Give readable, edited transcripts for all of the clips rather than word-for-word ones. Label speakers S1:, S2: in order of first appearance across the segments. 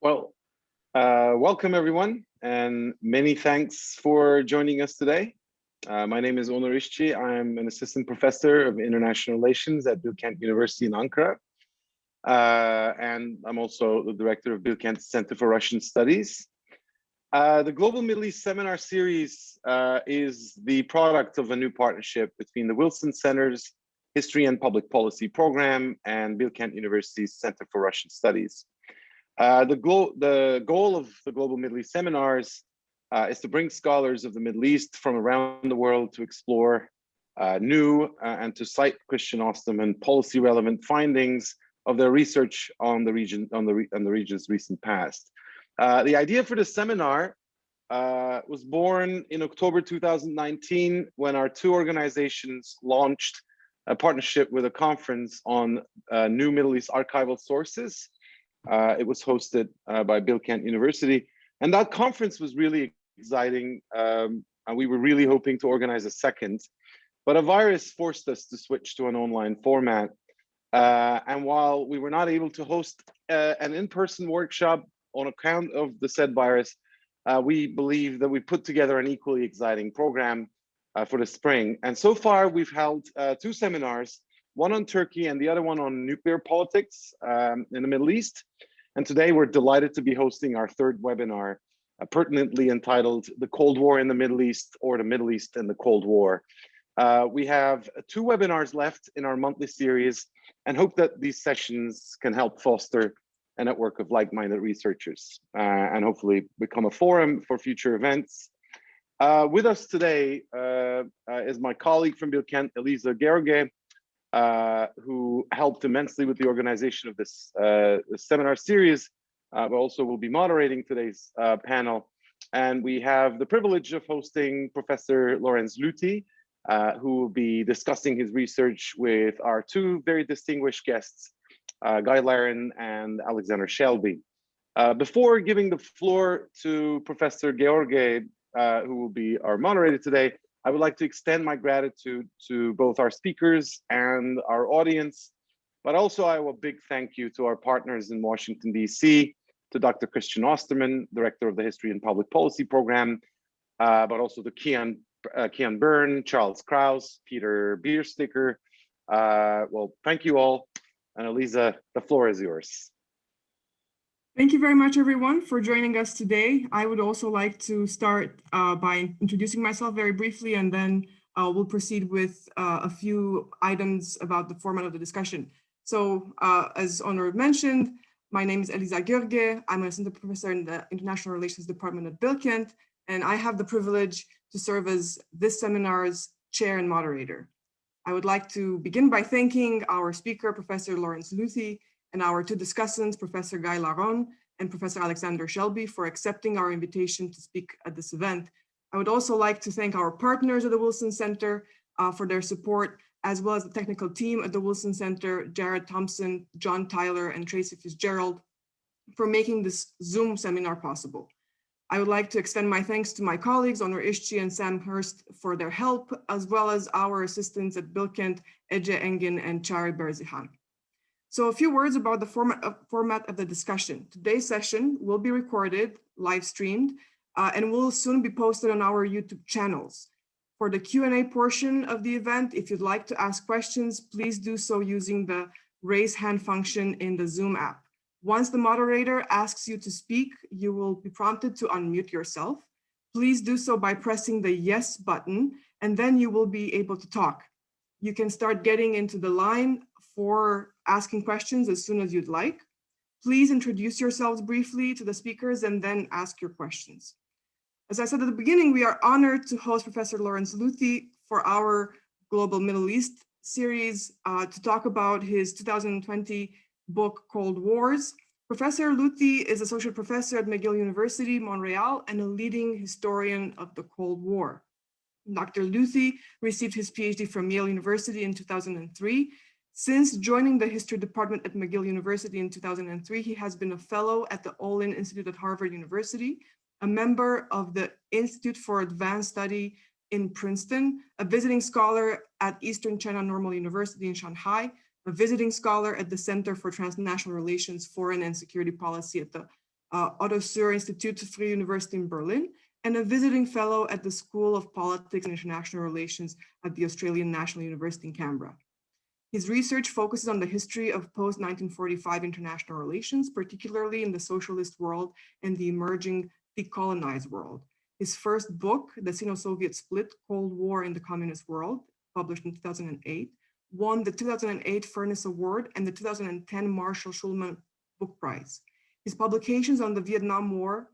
S1: Welcome everyone, and many thanks for joining us today. My name is Onur İşçi. I'm an assistant professor of international relations at Bilkent University in Ankara. And I'm also the director of Bilkent Center for Russian Studies. The Global Middle East Seminar Series is the product of a new partnership between the Wilson Center's History and Public Policy Program and Bilkent University's Center for Russian Studies. The goal of the Global Middle East Seminars is to bring scholars of the Middle East from around the world to explore new and to cite Christian Osterman policy relevant findings of their research on the region's recent past. The idea for the seminar was born in October 2019 when our two organizations launched a partnership with a conference on new Middle East archival sources. It was hosted by Bilkent University, and that conference was really exciting. And we were really hoping to organize a second, but a virus forced us to switch to an online format. And while we were not able to host an in-person workshop on account of the said virus, we believe that we put together an equally exciting program for the spring. And so far we've held two seminars, one on Turkey and the other one on nuclear politics in the Middle East. And today we're delighted to be hosting our third webinar, pertinently entitled The Cold War in the Middle East, or the Middle East and the Cold War. We have two webinars left in our monthly series and hope that these sessions can help foster a network of like-minded researchers and hopefully become a forum for future events. With us today is my colleague from Bilkent, Eliza Gerge, who helped immensely with the organization of this seminar series, but also will be moderating today's panel. And we have the privilege of hosting Professor Lorenz Lüthi, who will be discussing his research with our two very distinguished guests, Guy Laren and Alexander Shelby. Before giving the floor to Professor George, who will be our moderator today, I would like to extend my gratitude to both our speakers and our audience, but also I will big thank you to our partners in Washington, D.C., to Dr. Christian Osterman, Director of the History and Public Policy Program, but also to Kian Byrne, Charles Krause, Peter Biersticker. Well, thank you all. And Eliza, the floor is yours.
S2: Thank you very much, everyone, for joining us today. I would also like to start by introducing myself very briefly, and then we'll proceed with a few items about the format of the discussion. So as Onur mentioned, my name is Eliza Gerge. I'm an assistant professor in the International Relations Department at Bilkent, and I have the privilege to serve as this seminar's chair and moderator. I would like to begin by thanking our speaker, Professor Lorenz Lüthi, and our two discussants, Professor Guy Laren and Professor Alexander Shelby, for accepting our invitation to speak at this event. I would also like to thank our partners at the Wilson Center for their support, as well as the technical team at the Wilson Center, Jared Thompson, John Tyler, and Tracy Fitzgerald, for making this Zoom seminar possible. I would like to extend my thanks to my colleagues, Onur İşçi and Sam Hurst, for their help, as well as our assistants at Bilkent, Ece Engin and Chari Berzihan. So a few words about the format of the discussion. Today's session will be recorded, live streamed, and will soon be posted on our YouTube channels. For the Q&A portion of the event, if you'd like to ask questions, please do so using the raise hand function in the Zoom app. Once the moderator asks you to speak, you will be prompted to unmute yourself. Please do so by pressing the yes button, and then you will be able to talk. You can start getting into the line for asking questions as soon as you'd like. Please introduce yourselves briefly to the speakers and then ask your questions. As I said at the beginning, we are honored to host Professor Lorenz Lüthi for our Global Middle East series to talk about his 2020 book, Cold Wars. Professor Lüthi is associate professor at McGill University, Montreal, and a leading historian of the Cold War. Dr. Lüthi received his PhD from Yale University in 2003. Since joining the history department at McGill University in 2003, he has been a fellow at the Olin Institute at Harvard University, a member of the Institute for Advanced Study in Princeton, a visiting scholar at Eastern China Normal University in Shanghai, a visiting scholar at the Center for Transnational Relations, Foreign and Security Policy at the Otto Suhr Institute of Free University in Berlin, and a visiting fellow at the School of Politics and International Relations at the Australian National University in Canberra. His research focuses on the history of post-1945 international relations, particularly in the socialist world and the emerging decolonized world. His first book, The Sino-Soviet Split, Cold War in the Communist World, published in 2008, won the 2008 Furnace Award and the 2010 Marshall Schulman Book Prize. His publications on the Vietnam War,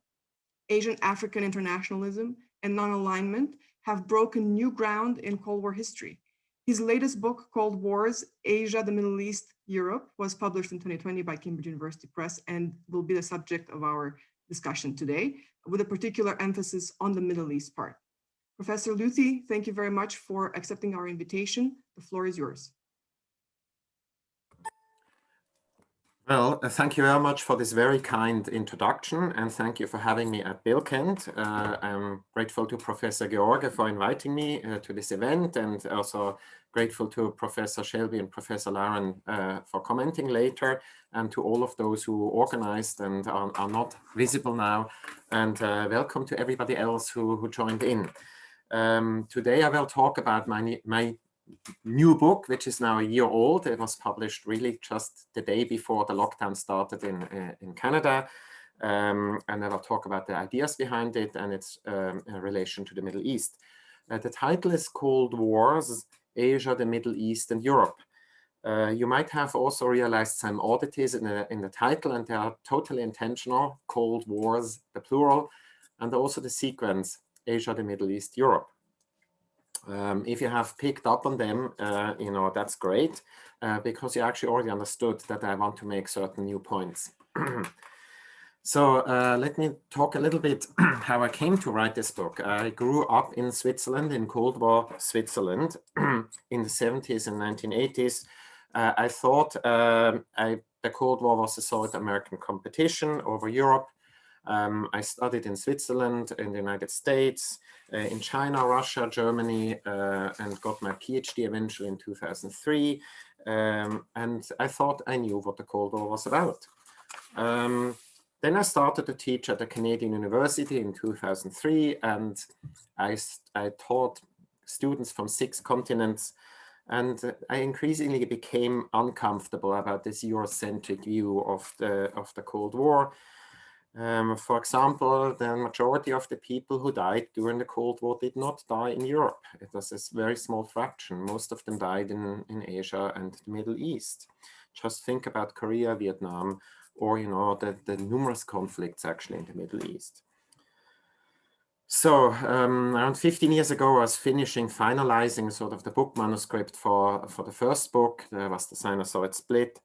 S2: Asian African internationalism, and non-alignment have broken new ground in Cold War history. His latest book, Cold Wars, Asia, the Middle East, Europe, was published in 2020 by Cambridge University Press and will be the subject of our discussion today, with a particular emphasis on the Middle East part. Professor Lüthi, thank you very much for accepting our invitation. The floor is yours.
S3: Well, thank you very much for this very kind introduction, and thank you for having me at Bilkent. I'm grateful to Professor George for inviting me to this event, and also grateful to Professor Shelby and Professor Laren for commenting later, and to all of those who organized and are not visible now, and welcome to everybody else who joined in. Today I will talk about my new book, which is now a year old. It was published really just the day before the lockdown started in Canada. And I will talk about the ideas behind it and its relation to the Middle East. The title is Cold Wars, Asia, the Middle East, and Europe. You might have also realized some oddities in the title, and they are totally intentional. Cold Wars, the plural, and also the sequence, Asia, the Middle East, Europe. If you have picked up on them, you know, that's great, because you actually already understood that I want to make certain new points. So let me talk a little bit how I came to write this book. I grew up in Switzerland, in Cold War Switzerland, in the 70s and 1980s. I thought the Cold War was a sort of American competition over Europe. I studied in Switzerland, in the United States, in China, Russia, Germany, and got my PhD eventually in 2003. And I thought I knew what the Cold War was about. Then I started to teach at a Canadian university in 2003, and I taught students from 6 continents. And I increasingly became uncomfortable about this Eurocentric view of the Cold War. For example, the majority of the people who died during the Cold War did not die in Europe. It was a very small fraction. Most of them died in Asia and the Middle East. Just think about Korea, Vietnam, or, you know, the numerous conflicts actually in the Middle East. So around 15 years ago, I was finalizing sort of the book manuscript for the first book. There was the Sino-Soviet Split.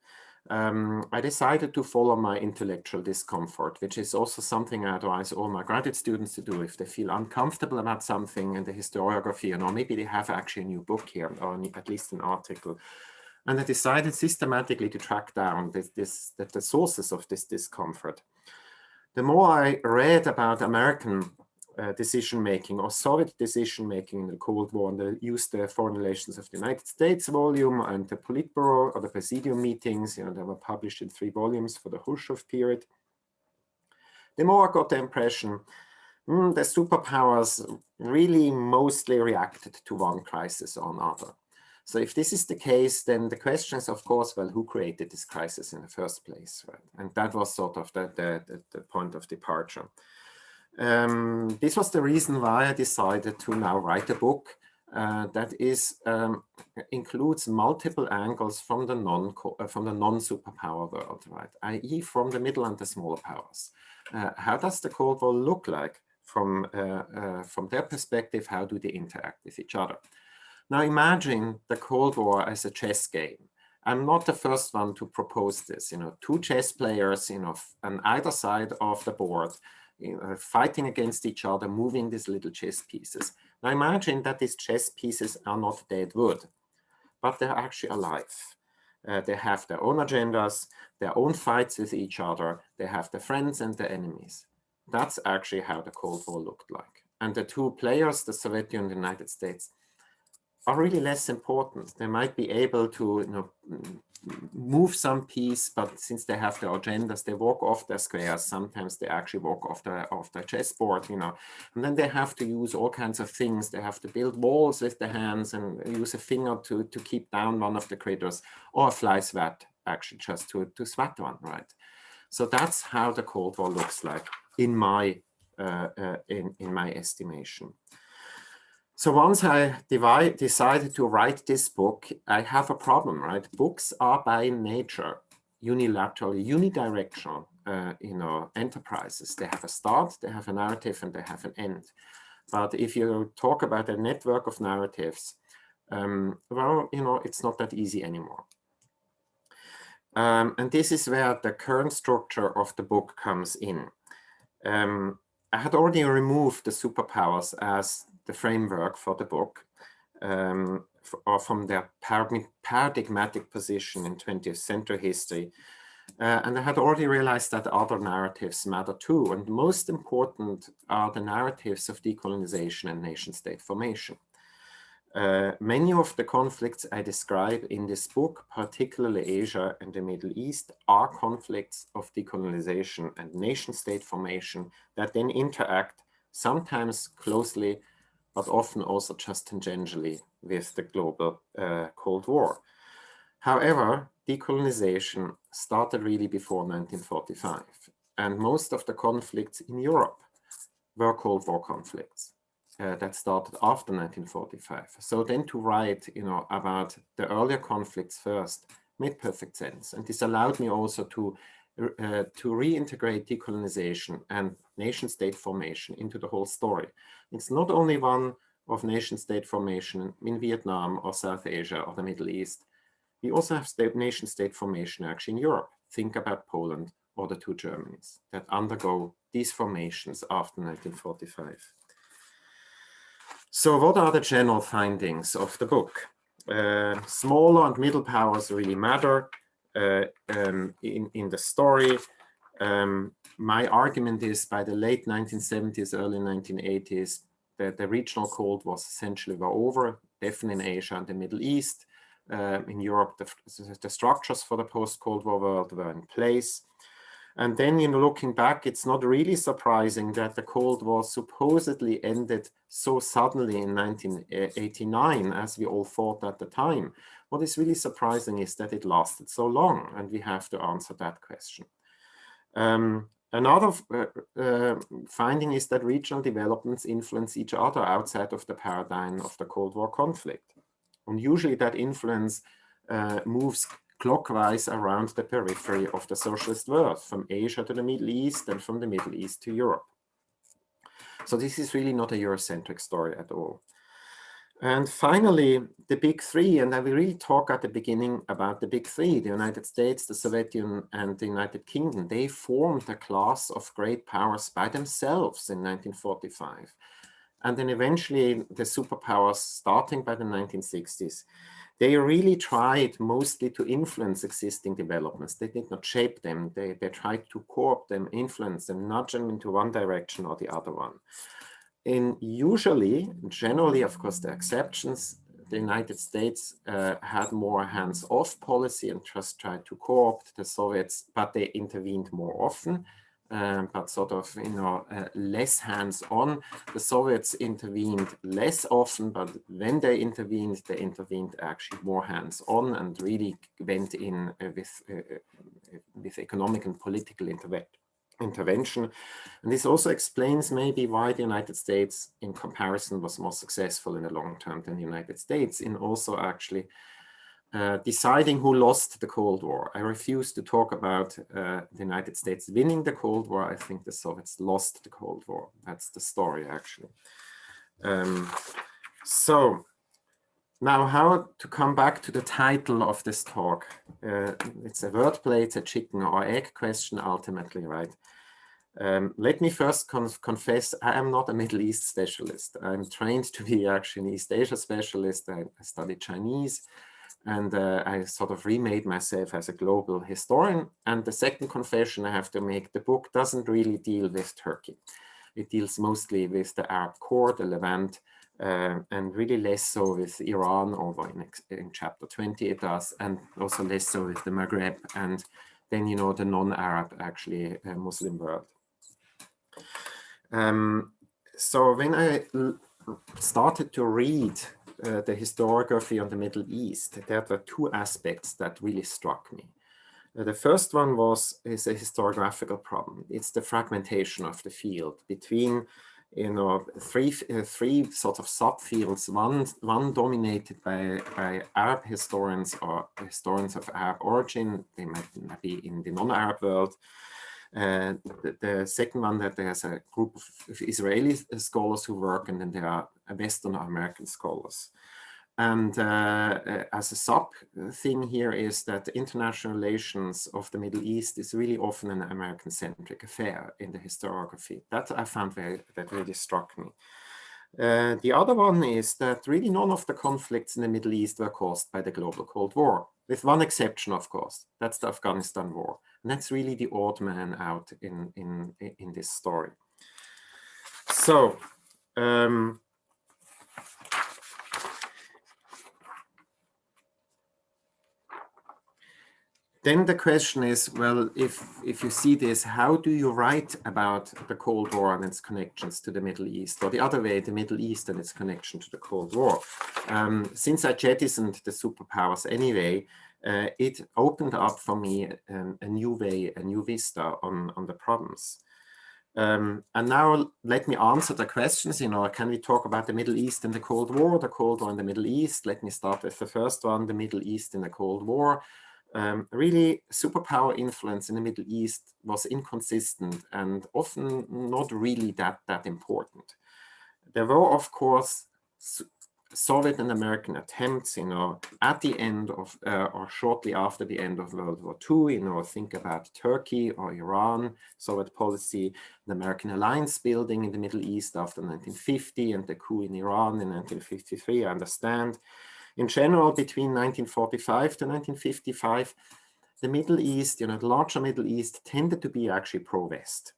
S3: I decided to follow my intellectual discomfort, which is also something I advise all my graduate students to do if they feel uncomfortable about something in the historiography, or maybe they have actually a new book here, or at least an article. And I decided systematically to track down the sources of this discomfort. The more I read about American decision-making or Soviet decision-making in the Cold War, and I used the Foreign Relations of the United States volume and the Politburo or the Presidium meetings, you know, they were published in 3 volumes for the Khrushchev period. The more I got the impression, the superpowers really mostly reacted to one crisis or another. So if this is the case, then the question is, of course, well, who created this crisis in the first place, right? And that was sort of the point of departure. This was the reason why I decided to now write a book that includes multiple angles from the non-superpower world, right? i.e. from the middle and the smaller powers. How does the Cold War look like from their perspective? How do they interact with each other? Now imagine the Cold War as a chess game. I'm not the first one to propose this. You know, 2 chess players, you know, on either side of the board, you know, fighting against each other, moving these little chess pieces. Now imagine that these chess pieces are not dead wood, but they're actually alive. They have their own agendas, their own fights with each other. They have their friends and their enemies. That's actually how the Cold War looked like. And the 2 players, the Soviet Union and the United States, are really less important. They might be able to, you know, move some peace, but since they have their agendas, they walk off their squares. Sometimes they actually walk off their chessboard, you know. And then they have to use all kinds of things. They have to build walls with their hands and use a finger to keep down one of the critters, or a fly swat, actually, just to swat one, right? So that's how the Cold War looks like in my estimation. So once I decided to write this book, I have a problem, right? Books are by nature unilateral, unidirectional, you know, enterprises. They have a start, they have a narrative, and they have an end. But if you talk about a network of narratives, well, you know, it's not that easy anymore. And this is where the current structure of the book comes in. I had already removed the superpowers as the framework for the book, or from their paradigmatic position in 20th century history. And I had already realized that other narratives matter too. And most important are the narratives of decolonization and nation-state formation. Many of the conflicts I describe in this book, particularly Asia and the Middle East, are conflicts of decolonization and nation-state formation that then interact, sometimes closely, but often also just tangentially, with the global Cold War. However, decolonization started really before 1945, and most of the conflicts in Europe were Cold War conflicts. That started after 1945. So then to write, you know, about the earlier conflicts first made perfect sense. And this allowed me also to reintegrate decolonization and nation-state formation into the whole story. It's not only one of nation-state formation in Vietnam or South Asia or the Middle East. We also have nation-state formation actually in Europe. Think about Poland or the two Germanys that undergo these formations after 1945. So what are the general findings of the book? Smaller and middle powers really matter in the story. My argument is by the late 1970s, early 1980s, that the regional Cold Wars essentially were over, definitely in Asia and the Middle East. In Europe, the structures for the post-Cold War world were in place. And then, you know, looking back, it's not really surprising that the Cold War supposedly ended so suddenly in 1989, as we all thought at the time. What is really surprising is that it lasted so long, and we have to answer that question. Another finding is that regional developments influence each other outside of the paradigm of the Cold War conflict. And usually that influence moves clockwise around the periphery of the socialist world, from Asia to the Middle East and from the Middle East to Europe. So this is really not a Eurocentric story at all. And finally, the big three, and I will really talk at the beginning about the big three, the United States, the Soviet Union, and the United Kingdom. They formed a class of great powers by themselves in 1945. And then eventually the superpowers, starting by the 1960s, they really tried mostly to influence existing developments. They did not shape them. They tried to co-opt them, influence them, nudge them into one direction or the other one. And usually, generally, of course, the exceptions, the United States had more hands-off policy and just tried to co-opt the Soviets, but they intervened more often. But sort of, you know, less hands-on. The Soviets intervened less often, but when they intervened actually more hands-on and really went in with economic and political intervention. And this also explains maybe why the United States, in comparison, was more successful in the long term than the United States in also actually deciding who lost the Cold War. I refuse to talk about the United States winning the Cold War. I think the Soviets lost the Cold War. That's the story, actually. So now how to come back to the title of this talk. It's a wordplay, it's a chicken or egg question, ultimately, right? Let me first confess, I am not a Middle East specialist. I'm trained to be actually an East Asia specialist. I studied Chinese. And I sort of remade myself as a global historian. And the second confession I have to make, the book doesn't really deal with Turkey. It deals mostly with the Arab core, the Levant, and really less so with Iran, although in chapter 20 it does, and also less so with the Maghreb, and then, you know, the non-Arab, actually, Muslim world. So when I started to read the historiography on the Middle East, there were two aspects that really struck me. The first one is a historiographical problem. It's the fragmentation of the field between, you know, three sort of subfields, one dominated by Arab historians or historians of Arab origin. They might be in the non-Arab world. The second one, that there's a group of Israeli scholars who work, and then there are Western American scholars. And as a sub thing here is that international relations of the Middle East is really often an American-centric affair in the historiography. That I found that really struck me. The other one is that really none of the conflicts in the Middle East were caused by the global Cold War, with one exception, of course. That's the Afghanistan war. And that's really the odd man out in this story. So, then the question is, well, if you see this, how do you write about the Cold War and its connections to the Middle East, or the other way, the Middle East and its connection to the Cold War? Since I jettisoned the superpowers anyway, it opened up for me a new way, a new vista on the problems. And now let me answer the questions. You know, can we talk about the Middle East and the Cold War in the Middle East? Let me start with the first one, the Middle East in the Cold War. Really, superpower influence in the Middle East was inconsistent and often not really that important. There were, of course, Soviet and American attempts, you know, at the end of, or shortly after the end of World War II, you know, think about Turkey or Iran, Soviet policy, the American alliance building in the Middle East after 1950 and the coup in Iran in 1953, I understand. In general, between 1945 to 1955, the Middle East, you know, the larger Middle East tended to be actually pro-West.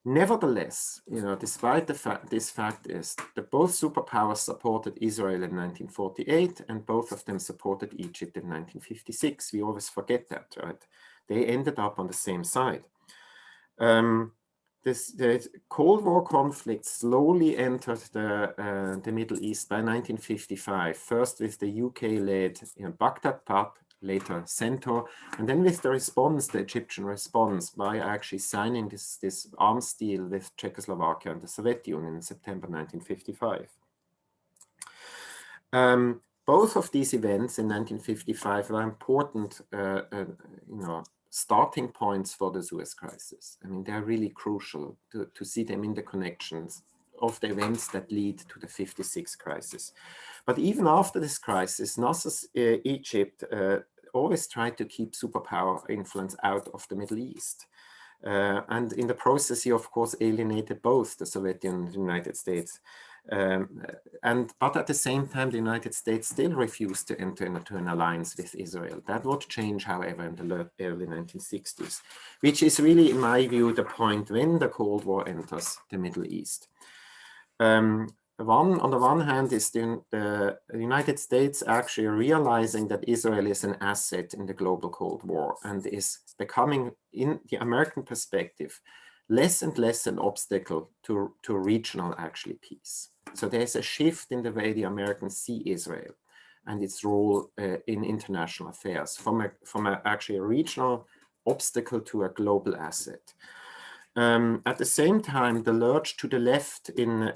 S3: Nevertheless, you know, despite this fact is that both superpowers supported Israel in 1948 and both of them supported Egypt in 1956. We always forget that, right? They ended up on the same side. The Cold War conflict slowly entered the Middle East by 1955, first with the UK-led Baghdad Pact, later CENTOR, and then with the response, the Egyptian response, by actually signing this arms deal with Czechoslovakia and the Soviet Union in September 1955. Both of these events in 1955 were important, you know, starting points for the Suez Crisis. I mean, they're really crucial to see them in the connections of the events that lead to the 56 crisis. But even after this crisis, Nasser's Egypt always tried to keep superpower influence out of the Middle East. And in the process, he, of course, alienated both the Soviet Union and the United States. But at the same time, the United States still refused to enter into an alliance with Israel. That would change, however, in the early 1960s, which is really, in my view, the point when the Cold War enters the Middle East. On the one hand is the United States actually realizing that Israel is an asset in the global Cold War and is becoming, in the American perspective, less and less an obstacle to regional actually peace. So there's a shift in the way the Americans see Israel and its role in international affairs from actually a regional obstacle to a global asset. At the same time, the lurch to the left in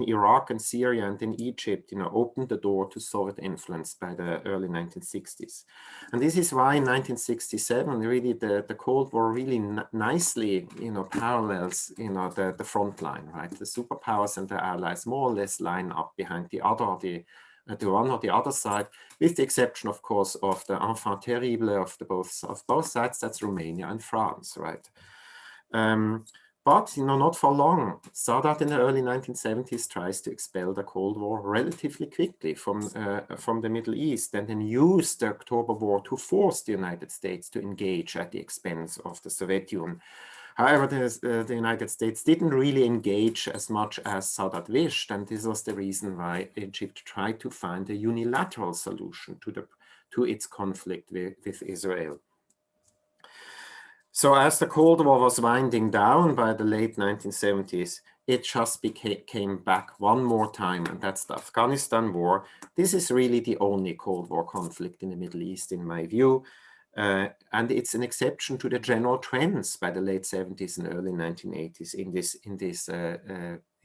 S3: Iraq and Syria and in Egypt, you know, opened the door to Soviet influence by the early 1960s. And this is why in 1967, really the Cold War really nicely, you know, parallels, you know, the front line, right? The superpowers and the allies more or less line up behind the other, the one or the other side, with the exception, of course, of the enfant terrible of both sides. That's Romania and France, right? But, you know, not for long. Sadat in the early 1970s tries to expel the Cold War relatively quickly from the Middle East, and then use the October War to force the United States to engage at the expense of the Soviet Union. However, the United States didn't really engage as much as Sadat wished, and this was the reason why Egypt tried to find a unilateral solution to its conflict with Israel. So as the Cold War was winding down by the late 1970s, it just came back one more time, and that's the Afghanistan war. This is really the only Cold War conflict in the Middle East, in my view. And it's an exception to the general trends by the late 70s and early 1980s in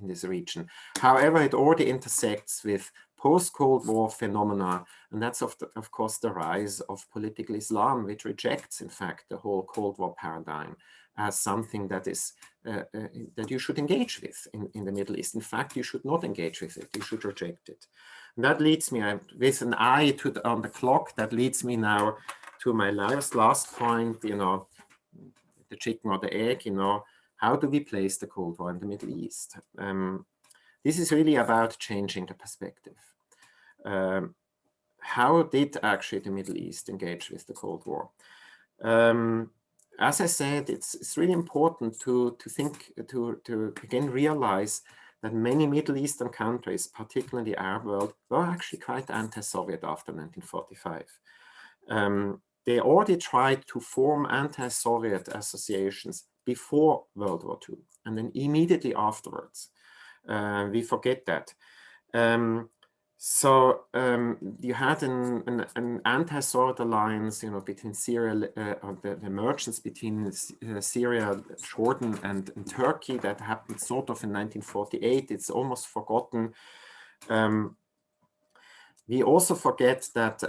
S3: this region. However, it already intersects with post-Cold War phenomena, and that's of course the rise of political Islam, which rejects, in fact, the whole Cold War paradigm as something that is that you should engage with in the Middle East. In fact, you should not engage with it; you should reject it. And that leads me, with an eye on the clock, that leads me now to my last point. You know, the chicken or the egg. You know, how do we place the Cold War in the Middle East? This is really about changing the perspective. How did actually the Middle East engage with the Cold War? As I said, it's really important to again realize that many Middle Eastern countries, particularly the Arab world, were actually quite anti-Soviet after 1945. They already tried to form anti-Soviet associations before World War II, and then immediately afterwards. We forget that. You had an anti-Soviet alliance, you know, between Syria, the emergence between Syria, Jordan, and Turkey that happened sort of in 1948. It's almost forgotten. We also forget that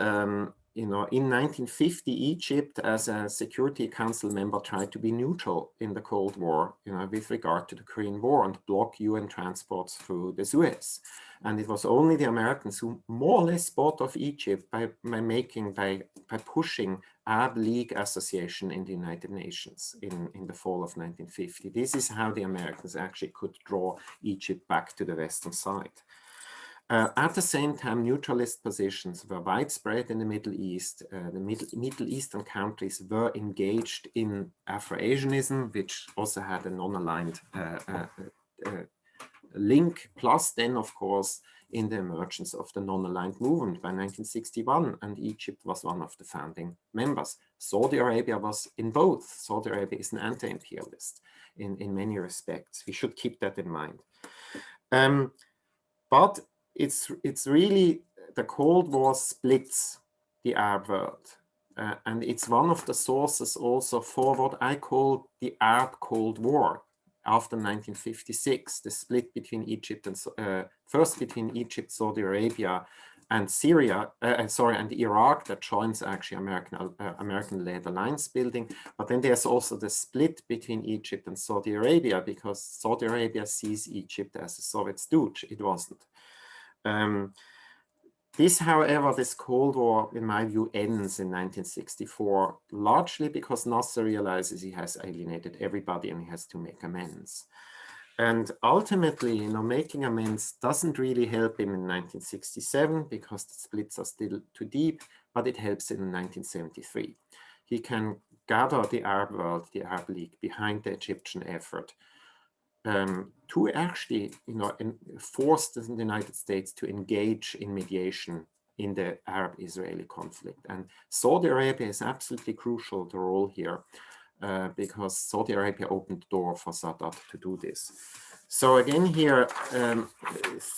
S3: you know, in 1950, Egypt, as a Security Council member, tried to be neutral in the Cold War, you know, with regard to the Korean War, and block UN transports through the Suez. And it was only the Americans who more or less bought off Egypt by pushing Arab League association in the United Nations in the fall of 1950. This is how the Americans actually could draw Egypt back to the Western side. At the same time, neutralist positions were widespread in the Middle East. The Middle Eastern countries were engaged in Afro-Asianism, which also had a non-aligned link, plus then, of course, in the emergence of the non-aligned movement by 1961, and Egypt was one of the founding members. Saudi Arabia was in both. Saudi Arabia is an anti-imperialist in many respects. We should keep that in mind. But it's really, the Cold War splits the Arab world. And it's one of the sources also for what I call the Arab Cold War after 1956, the split between Egypt and, first between Egypt, Saudi Arabia, and Syria, and Iraq, that joins actually American-led alliance building. But then there's also the split between Egypt and Saudi Arabia, because Saudi Arabia sees Egypt as a Soviet stooge. It wasn't. However, this Cold War, in my view, ends in 1964, largely because Nasser realizes he has alienated everybody and he has to make amends. And ultimately, you know, making amends doesn't really help him in 1967 because the splits are still too deep, but it helps him in 1973. He can gather the Arab world, the Arab League, behind the Egyptian effort to actually, you know, force the United States to engage in mediation in the Arab-Israeli conflict. And Saudi Arabia is absolutely crucial, the role here, because Saudi Arabia opened the door for Sadat to do this. So again here,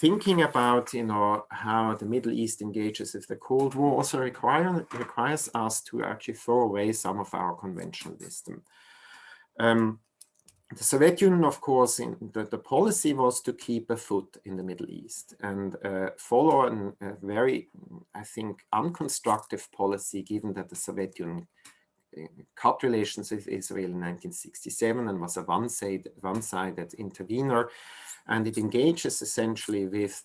S3: thinking about, you know, how the Middle East engages with the Cold War also requires us to actually throw away some of our conventional wisdom. The Soviet Union, of course, the policy was to keep a foot in the Middle East and follow a very, I think, unconstructive policy, given that the Soviet Union cut relations with Israel in 1967 and was a one-sided intervener. And it engages essentially with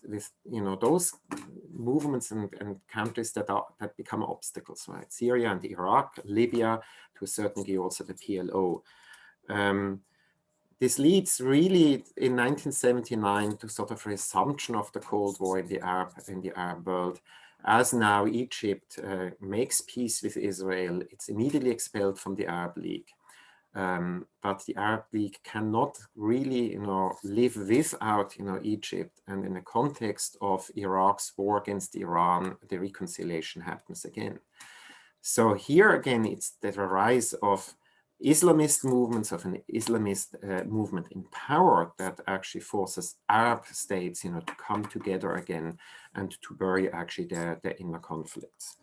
S3: you know, those movements and countries that become obstacles, right? Syria and Iraq, Libya, to a certain degree also the PLO. This leads really in 1979 to sort of a resumption of the Cold War in the Arab world. As now Egypt makes peace with Israel, it's immediately expelled from the Arab League. But the Arab League cannot really, live without, Egypt. And in the context of Iraq's war against Iran, the reconciliation happens again. So here again, it's the rise of Islamist movements, of an Islamist movement in power that actually forces Arab states, to come together again and to bury actually their inner conflicts.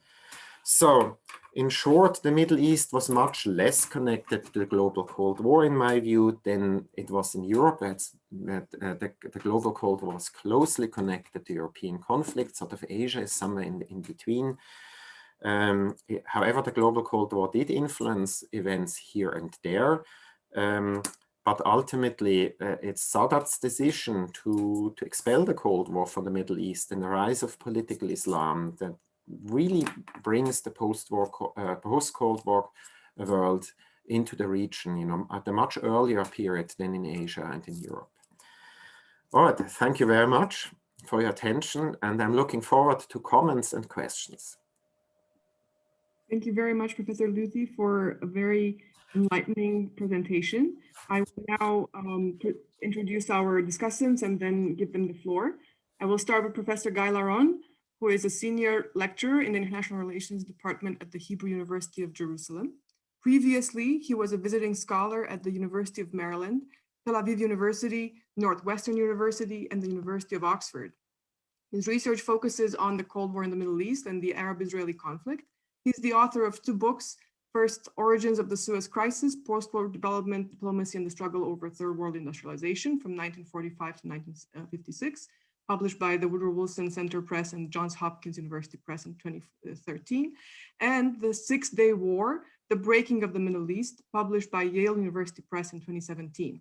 S3: So in short, the Middle East was much less connected to the global Cold War, in my view, than it was in Europe. The global Cold War was closely connected to European conflicts. Sort of Asia is somewhere in between. However, the global Cold War did influence events here and there. But ultimately, it's Sadat's decision to expel the Cold War from the Middle East and the rise of political Islam that really brings the post-Cold War world into the region, at a much earlier period than in Asia and in Europe. All right, thank you very much for your attention, and I'm looking forward to comments and questions.
S2: Thank you very much, Professor Lüthi, for a very enlightening presentation. I will now introduce our discussants and then give them the floor. I will start with Professor Guy Laron, who is a senior lecturer in the International Relations Department at the Hebrew University of Jerusalem. Previously, he was a visiting scholar at the University of Maryland, Tel Aviv University, Northwestern University, and the University of Oxford. His research focuses on the Cold War in the Middle East and the Arab-Israeli conflict. He's the author of 2 books, first, Origins of the Suez Crisis, Post-War Development, Diplomacy and the Struggle over Third World Industrialization from 1945 to 1956, published by the Woodrow Wilson Center Press and Johns Hopkins University Press in 2013, and The 6-Day War, The Breaking of the Middle East, published by Yale University Press in 2017.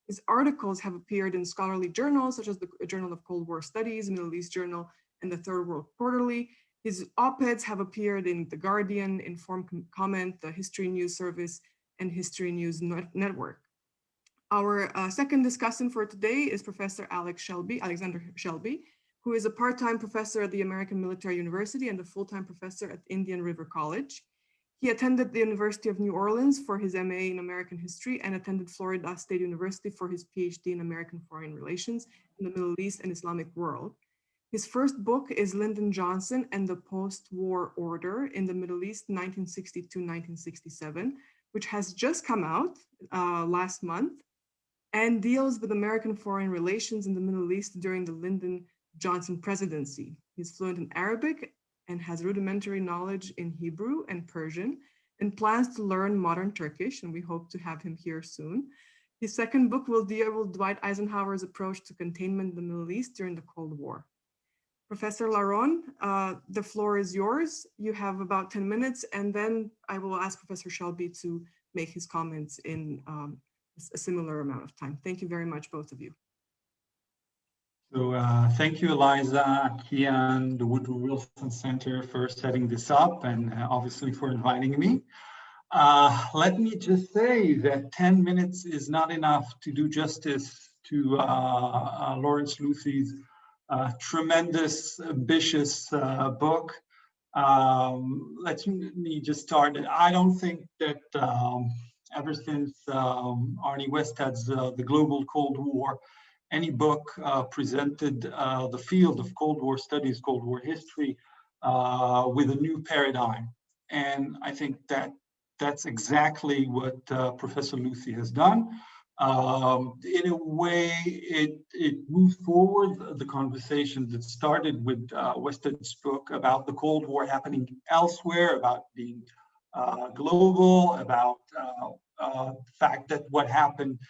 S2: His articles have appeared in scholarly journals such as the Journal of Cold War Studies, Middle East Journal, and the Third World Quarterly. His op-eds have appeared in The Guardian, Informed Comment, the History News Service, and History News Network. Our second discussant for today is Professor Alexander Shelby, who is a part-time professor at the American Military University and a full-time professor at Indian River College. He attended the University of New Orleans for his MA in American History and attended Florida State University for his PhD in American Foreign Relations in the Middle East and Islamic World. His first book is Lyndon Johnson and the Post-War Order in the Middle East, 1962-1967, which has just come out last month and deals with American foreign relations in the Middle East during the Lyndon Johnson presidency. He's fluent in Arabic and has rudimentary knowledge in Hebrew and Persian and plans to learn modern Turkish, and we hope to have him here soon. His second book will deal with Dwight Eisenhower's approach to containment in the Middle East during the Cold War. Professor Laron, the floor is yours. You have about 10 minutes, and then I will ask Professor Shelby to make his comments in a similar amount of time. Thank you very much, both of you.
S4: So thank you, Eliza, Kia, and the Woodrow Wilson Center for setting this up, and obviously for inviting me. Let me just say that 10 minutes is not enough to do justice to Lawrence Lüthi's tremendous, ambitious book. Let me just start. I don't think that ever since Arnie Westad's The Global Cold War, any book presented the field of Cold War studies, Cold War history, with a new paradigm. And I think that that's exactly what Professor Lüthi has done. In a way, it moves forward the conversation that started with Westad's book about the Cold War happening elsewhere, about being global, about the fact that what happened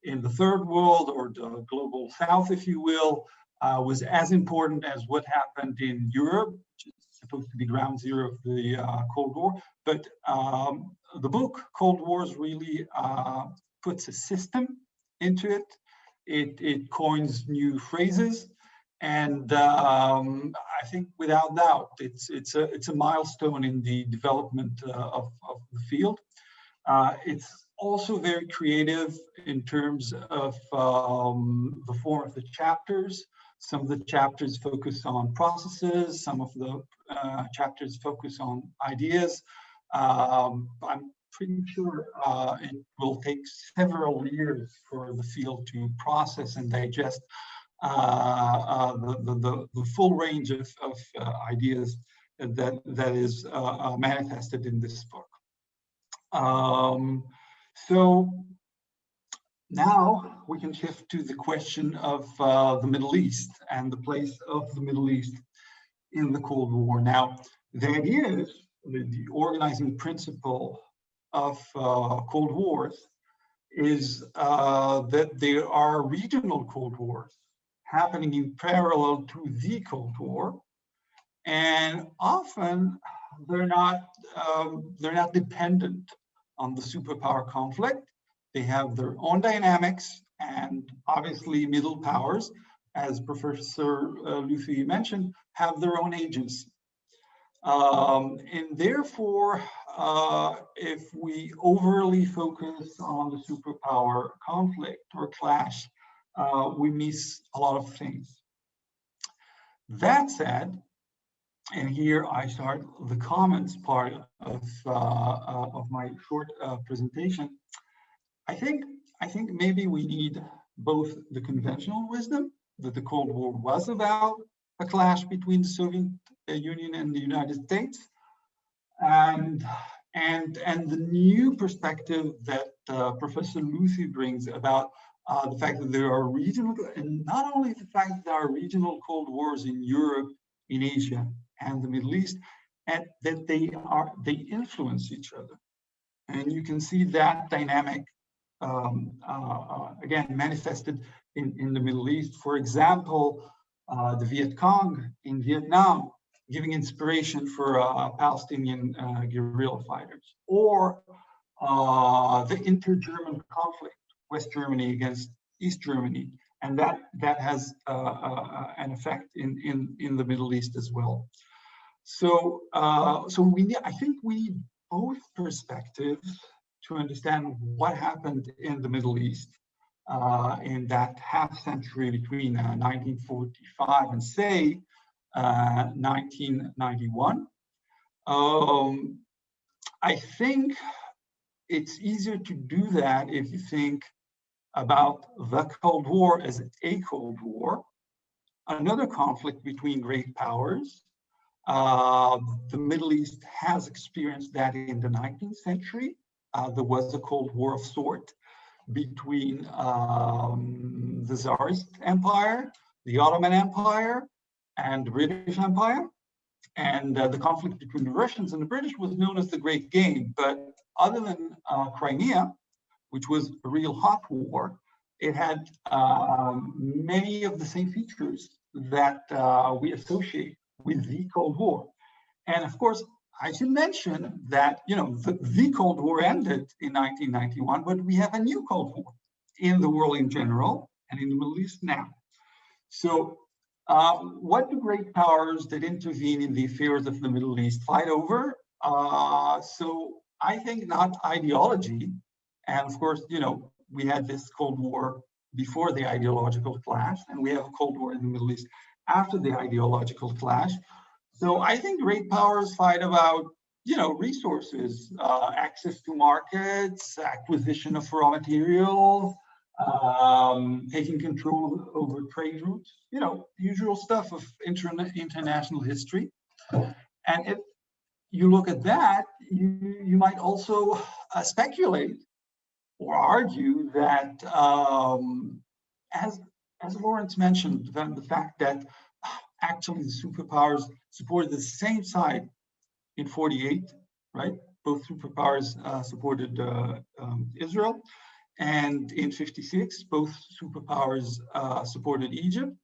S4: in the Third World, or the global South, if you will, was as important as what happened in Europe, which is supposed to be ground zero of the Cold War. But the book, Cold Wars, really puts a system into it. It coins new phrases, and I think without doubt, it's a milestone in the development of the field. It's also very creative in terms of the form of the chapters. Some of the chapters focus on processes, some of the chapters focus on ideas. I'm pretty sure it will take several years for the field to process and digest the full range of ideas that is manifested in this book. So now we can shift to the question of the Middle East and the place of the Middle East in the Cold War. Now, the idea is the organizing principle of Cold Wars is that there are regional Cold Wars happening in parallel to the Cold War, and often they're not dependent on the superpower conflict. They have their own dynamics, and obviously middle powers, as Professor Lüthi mentioned, have their own agency. And therefore, if we overly focus on the superpower conflict or clash, we miss a lot of things. That said, and here I start the comments part of my short presentation. I think maybe we need both the conventional wisdom that the Cold War was about a clash between the Soviet Union and the United States, and the new perspective that Professor Lüthi brings about the fact that there are regional, and not only the fact that there are regional Cold Wars in Europe, in Asia, and the Middle East, and that they influence each other. And you can see that dynamic again manifested in the Middle East. For example, the Viet Cong in Vietnam giving inspiration for Palestinian guerrilla fighters, or the inter-German conflict, West Germany against East Germany, and that has an effect in the Middle East as well. So I think we need both perspectives to understand what happened in the Middle East in that half century between 1945 and say 1991. I think it's easier to do that if you think about the Cold War as a Cold War, another conflict between great powers. The Middle East has experienced that in the 19th century. There was a Cold War of sort between the Tsarist Empire, the Ottoman Empire, and the British Empire. And the conflict between the Russians and the British was known as the Great Game. But other than Crimea, which was a real hot war, it had many of the same features that we associate with the Cold War. And of course, I should mention that the Cold War ended in 1991, but we have a new Cold War in the world in general and in the Middle East now. So what do great powers that intervene in the affairs of the Middle East fight over? So I think not ideology. And of course, we had this Cold War before the ideological clash, and we have a Cold War in the Middle East after the ideological clash. So I think great powers fight about, resources, access to markets, acquisition of raw materials, taking control over trade routes, the usual stuff of international history. And if you look at that, you might also speculate or argue that, as Lorenz mentioned, the fact that actually the superpowers supported the same side in 48, right? Both superpowers supported Israel. And in 56, both superpowers supported Egypt.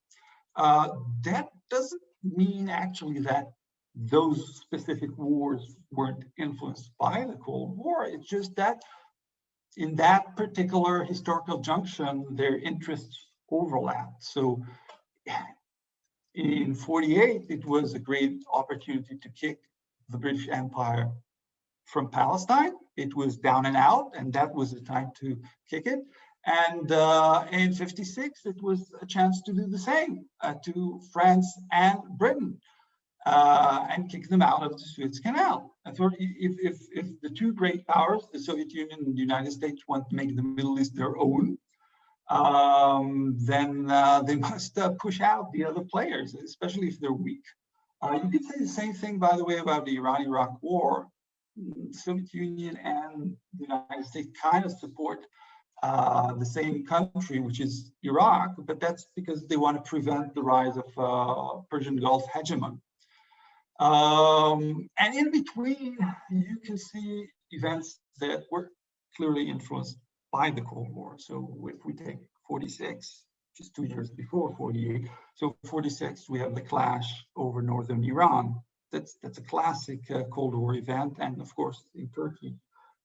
S4: That doesn't mean actually that those specific wars weren't influenced by the Cold War. It's just that in that particular historical junction, their interests overlapped. So in 48, it was a great opportunity to kick the British Empire from Palestine. It was down and out, and that was the time to kick it. And in 56, it was a chance to do the same to France and Britain. and kick them out of the Suez Canal. I thought if the two great powers, the Soviet Union and the United States, want to make the Middle East their own, then they must push out the other players, especially if they're weak. You could say the same thing, by the way, about the Iran-Iraq war. The Soviet Union and the United States kind of support the same country, which is Iraq, but that's because they want to prevent the rise of Persian Gulf hegemony. And in between, you can see events that were clearly influenced by the Cold War. So if we take 46, which is 2 years before 48, so 46, we have the clash over northern Iran. That's a classic Cold War event. And of course, in Turkey,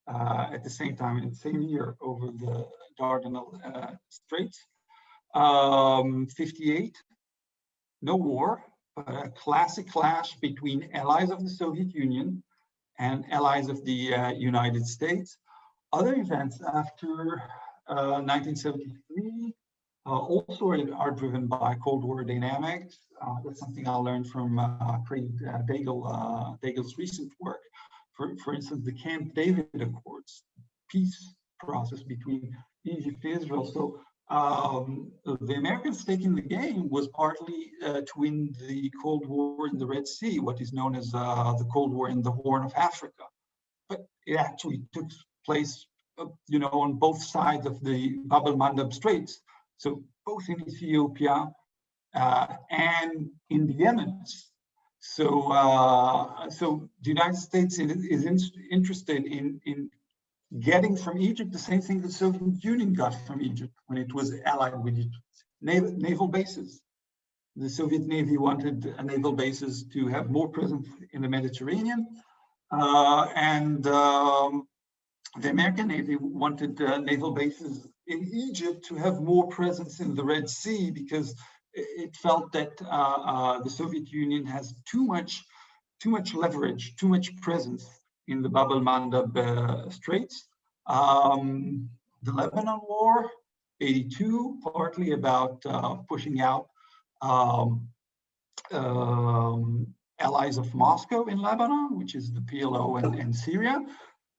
S4: at the same time, in the same year, over the Dardanelles Straits. 58, no war, but a classic clash between allies of the Soviet Union and allies of the United States. Other events after 1973 also are driven by Cold War dynamics. That's something I learned from Craig Dagel's recent work. For instance, the Camp David Accords, peace process between Egypt and Israel. So the American stake in the game was partly to win the Cold War in the Red Sea, what is known as the Cold War in the Horn of Africa. But it actually took place, on both sides of the Bab el-Mandeb Straits. So both in Ethiopia and in the Yemen. So the United States is interested in getting from Egypt the same thing the Soviet Union got from Egypt when it was allied with Egypt, naval bases. The Soviet Navy wanted naval bases to have more presence in the Mediterranean, and the American Navy wanted naval bases in Egypt to have more presence in the Red Sea, because it felt that the Soviet Union has too much leverage, too much presence in the Bab el-Mandeb Straits. The Lebanon War, 82, partly about pushing out allies of Moscow in Lebanon, which is the PLO and Syria.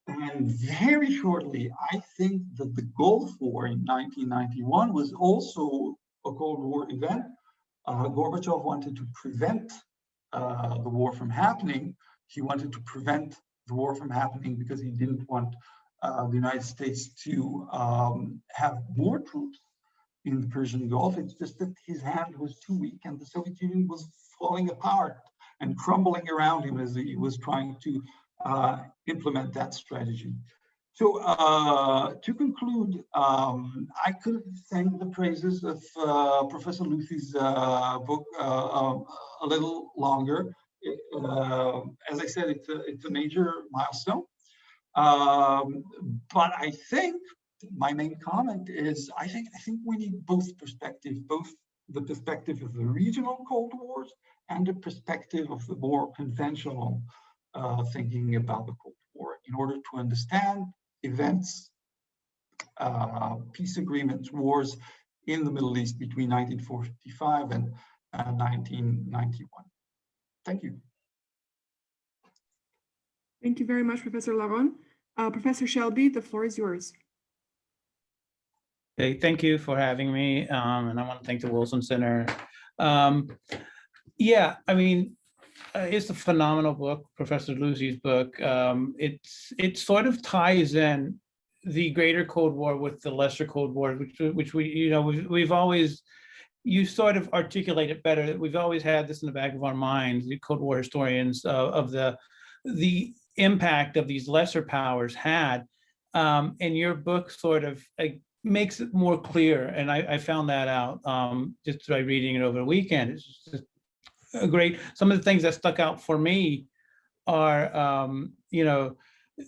S4: And very shortly, I think that the Gulf War in 1991 was also a Cold War event. Gorbachev wanted to prevent the war from happening. He wanted to prevent the war from happening because he didn't want the United States to have more troops in the Persian Gulf. It's just that his hand was too weak and the Soviet Union was falling apart and crumbling around him as he was trying to implement that strategy. So to conclude, I could sing the praises of Professor Lüthi's book a little longer. As I said, it's a major milestone. But I think my main comment is I think we need both perspectives, both the perspective of the regional Cold Wars and the perspective of the more conventional thinking about the Cold War in order to understand events, peace agreements, wars in the Middle East between 1945 and 1991. Thank you.
S2: Thank you very much, Professor Laron. Professor Shelby, the floor is yours.
S5: Okay, thank you for having me, and I want to thank the Wilson Center. Yeah, I mean, it's a phenomenal book, Professor Lüthi's book. It sort of ties in the greater Cold War with the lesser Cold War, which we've always, you sort of articulate it better. We've always had this in the back of our minds, the Cold War historians, of the impact of these lesser powers had. And your book sort of makes it more clear, and I found that out just by reading it over the weekend. It's just great. Some of the things that stuck out for me are,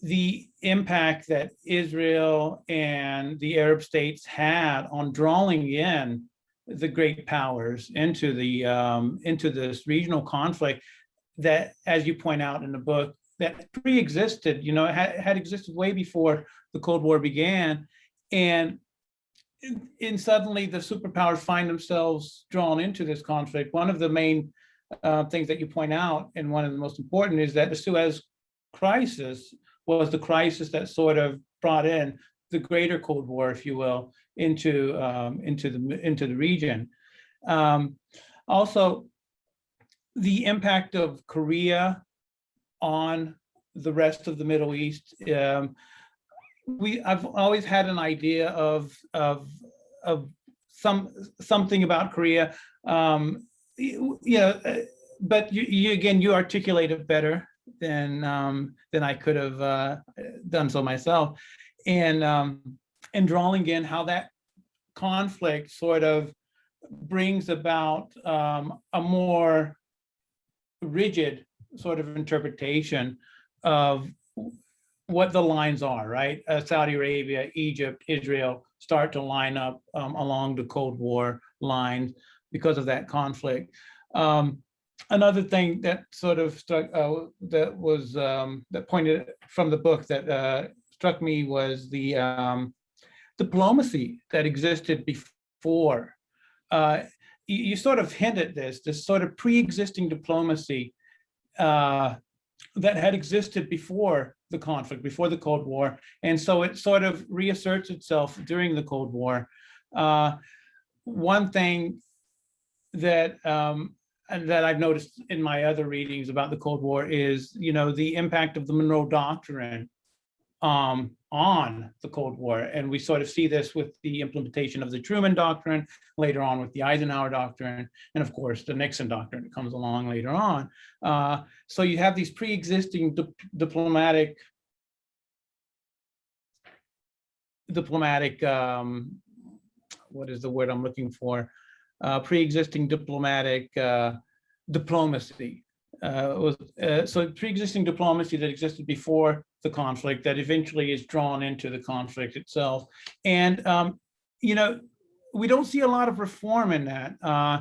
S5: the impact that Israel and the Arab states had on drawing in the great powers into this regional conflict that, as you point out in the book, that pre-existed, had existed way before the Cold War began, and suddenly the superpowers find themselves drawn into this conflict. One of the main things that you point out, and one of the most important is that the Suez crisis was the crisis that sort of brought in the greater Cold War, if you will, into the region. Also, the impact of Korea on the rest of the Middle East. I've always had an idea of something about Korea. But you articulate it better than I could have done so myself, and drawing in how that conflict sort of brings about a more rigid sort of interpretation of what the lines are, right? Saudi Arabia, Egypt, Israel start to line up along the Cold War lines because of that conflict. Another thing that sort of struck, that pointed from the book that struck me was the diplomacy that existed before. You sort of hint at this sort of pre-existing diplomacy that had existed before the conflict, before the Cold War. And so it sort of reasserts itself during the Cold War. One thing that I've noticed in my other readings about the Cold War is, the impact of the Monroe Doctrine on the Cold War. And we sort of see this with the implementation of the Truman Doctrine, later on with the Eisenhower Doctrine, and of course the Nixon Doctrine that comes along later on. So you have these pre-existing diplomatic, what is the word I'm looking for? Pre-existing diplomatic diplomacy. So pre-existing diplomacy that existed before the conflict that eventually is drawn into the conflict itself. And, we don't see a lot of reform in that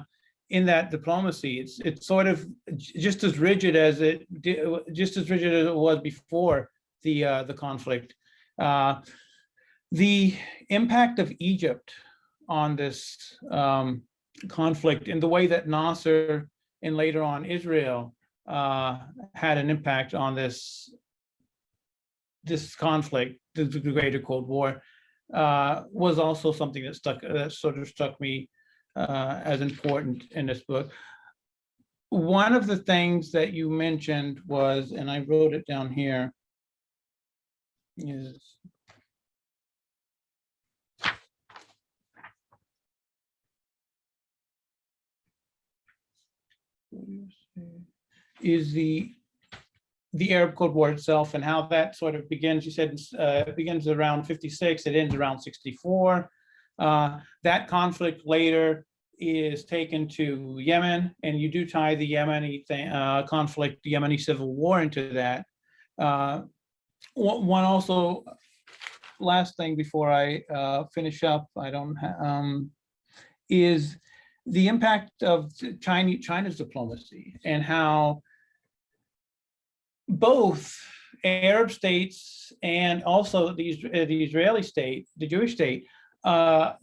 S5: diplomacy. It's sort of just as rigid as it was before the conflict. The impact of Egypt on this conflict in the way that Nasser and later on Israel had an impact on this conflict, the greater Cold War, was also something that sort of struck me as important in this book. One of the things that you mentioned was, and I wrote it down here, is the Arab Cold War itself and how that sort of begins. You said it begins around 56, it ends around 64. That conflict later is taken to Yemen, and you do tie the Yemeni conflict, the Yemeni civil war into that. One also, last thing before I finish up, is the impact of China's diplomacy and how both Arab states and also the Israeli state, the Jewish state,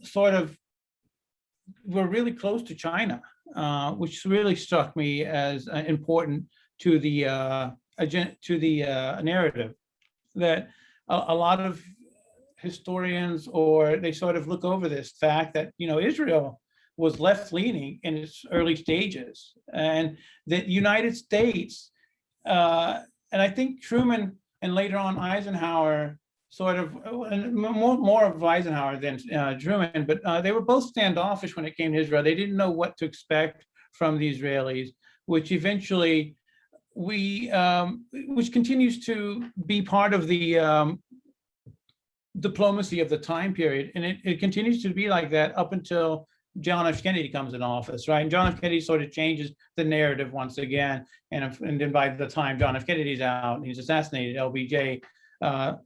S5: sort of were really close to China, which really struck me as important to the narrative. That a lot of historians, or they sort of look over this fact that Israel was left-leaning in its early stages, and the United States, and I think Truman and later on Eisenhower, sort of more of Eisenhower than Truman, but they were both standoffish when it came to Israel. They didn't know what to expect from the Israelis, which eventually which continues to be part of the diplomacy of the time period, and it continues to be like that up until John F. Kennedy comes in office, right? And John F. Kennedy sort of changes the narrative once again, and then by the time John F. Kennedy's out and he's assassinated, LBJ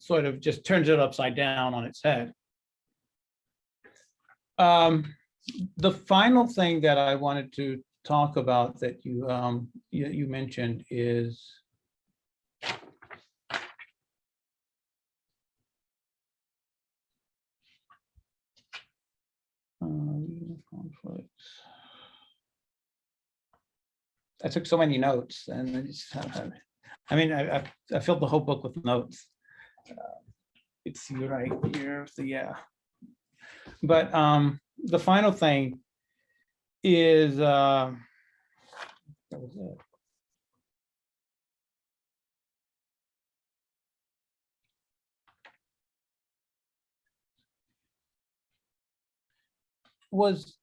S5: sort of just turns it upside down on its head. The final thing that I wanted to talk about that you mentioned is conflicts. I took so many notes, and I mean, I filled the whole book with notes. It's right here, so yeah. But the final thing is, that was it.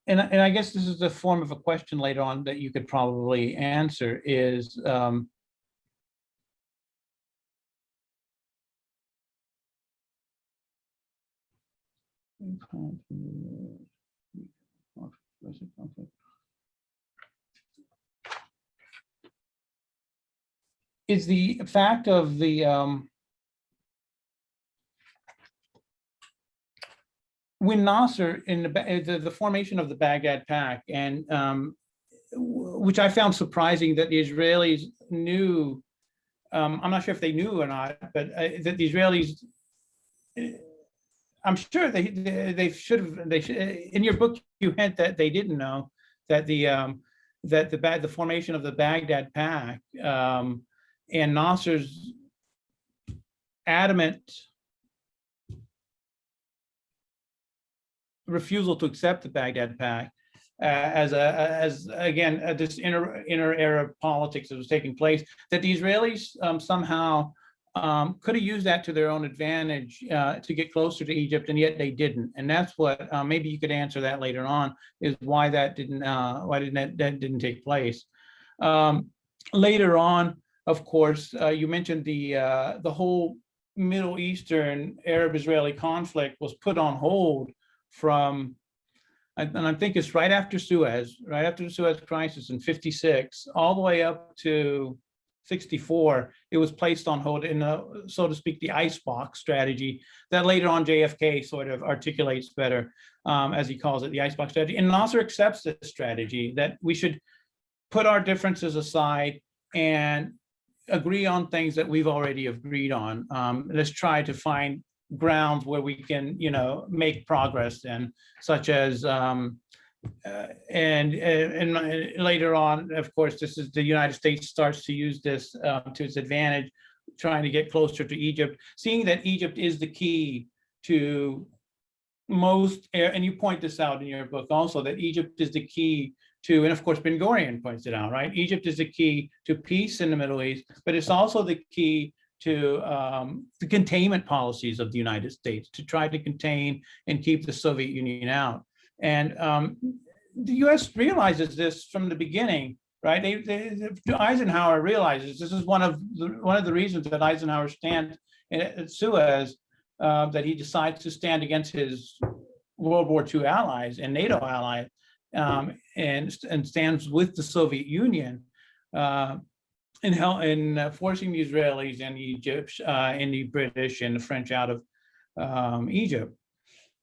S5: And I guess this is a form of a question later on that you could probably answer is, is the fact of the when Nasser in the formation of the Baghdad Pact, and which I found surprising that the Israelis knew. I'm not sure if they knew or not, but that the Israelis, I'm sure they should have. In your book, you hint that they didn't know that the formation of the Baghdad Pact and Nasser's adamant refusal to accept the Baghdad Pact as again this inner Arab politics that was taking place, that the Israelis somehow could have used that to their own advantage to get closer to Egypt, and yet they didn't. And that's what maybe you could answer that later on, is why that didn't take place. Later on, of course, you mentioned the whole Middle Eastern Arab-Israeli conflict was put on hold from, and I think it's right after the Suez crisis in '56, all the way up to '64, it was placed on hold in so to speak, the icebox strategy that later on JFK sort of articulates better, as he calls it, the icebox strategy. And Nasser accepts this strategy that we should put our differences aside and agree on things that we've already agreed on. Let's try to find grounds where we can, make progress in, such as and later on, of course, this is the United States starts to use this to its advantage, trying to get closer to Egypt, seeing that Egypt is the key to most, and you point this out in your book also, that Egypt is the key to, and of course Ben Gurion points it out, right? Egypt is the key to peace in the Middle East, but it's also the key to the containment policies of the United States, to try to contain and keep the Soviet Union out. And the U.S. realizes this from the beginning, right? Eisenhower realizes this is one of the reasons that Eisenhower stands at Suez, that he decides to stand against his World War II allies and NATO allies, and stands with the Soviet Union in forcing the Israelis and the Egypt and the British and the French out of Egypt.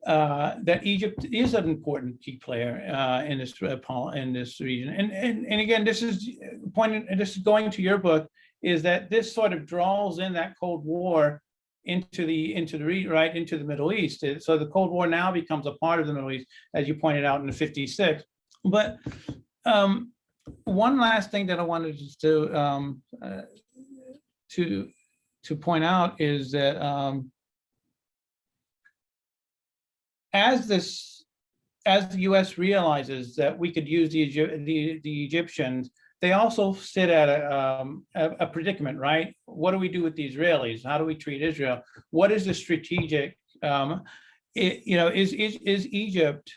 S5: That Egypt is an important key player in this region, and again, this is going to your book, is that this sort of draws in that Cold War into the Middle East. So the Cold War now becomes a part of the Middle East, as you pointed out in '56. But one last thing that I wanted to point out is that as the U.S. realizes that we could use the Egyptians, they also sit at a predicament, right? What do we do with the Israelis? How do we treat Israel? What is the strategic? Is Egypt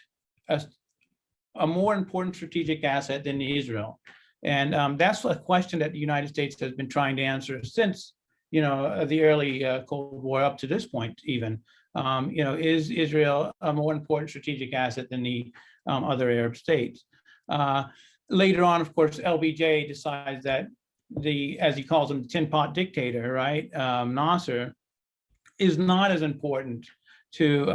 S5: a more important strategic asset than Israel? And that's a question that the United States has been trying to answer since the early Cold War up to this point, even. Is Israel a more important strategic asset than the other Arab states? Later on, of course, LBJ decides that as he calls him, the tin pot dictator, right? Nasser is not as important to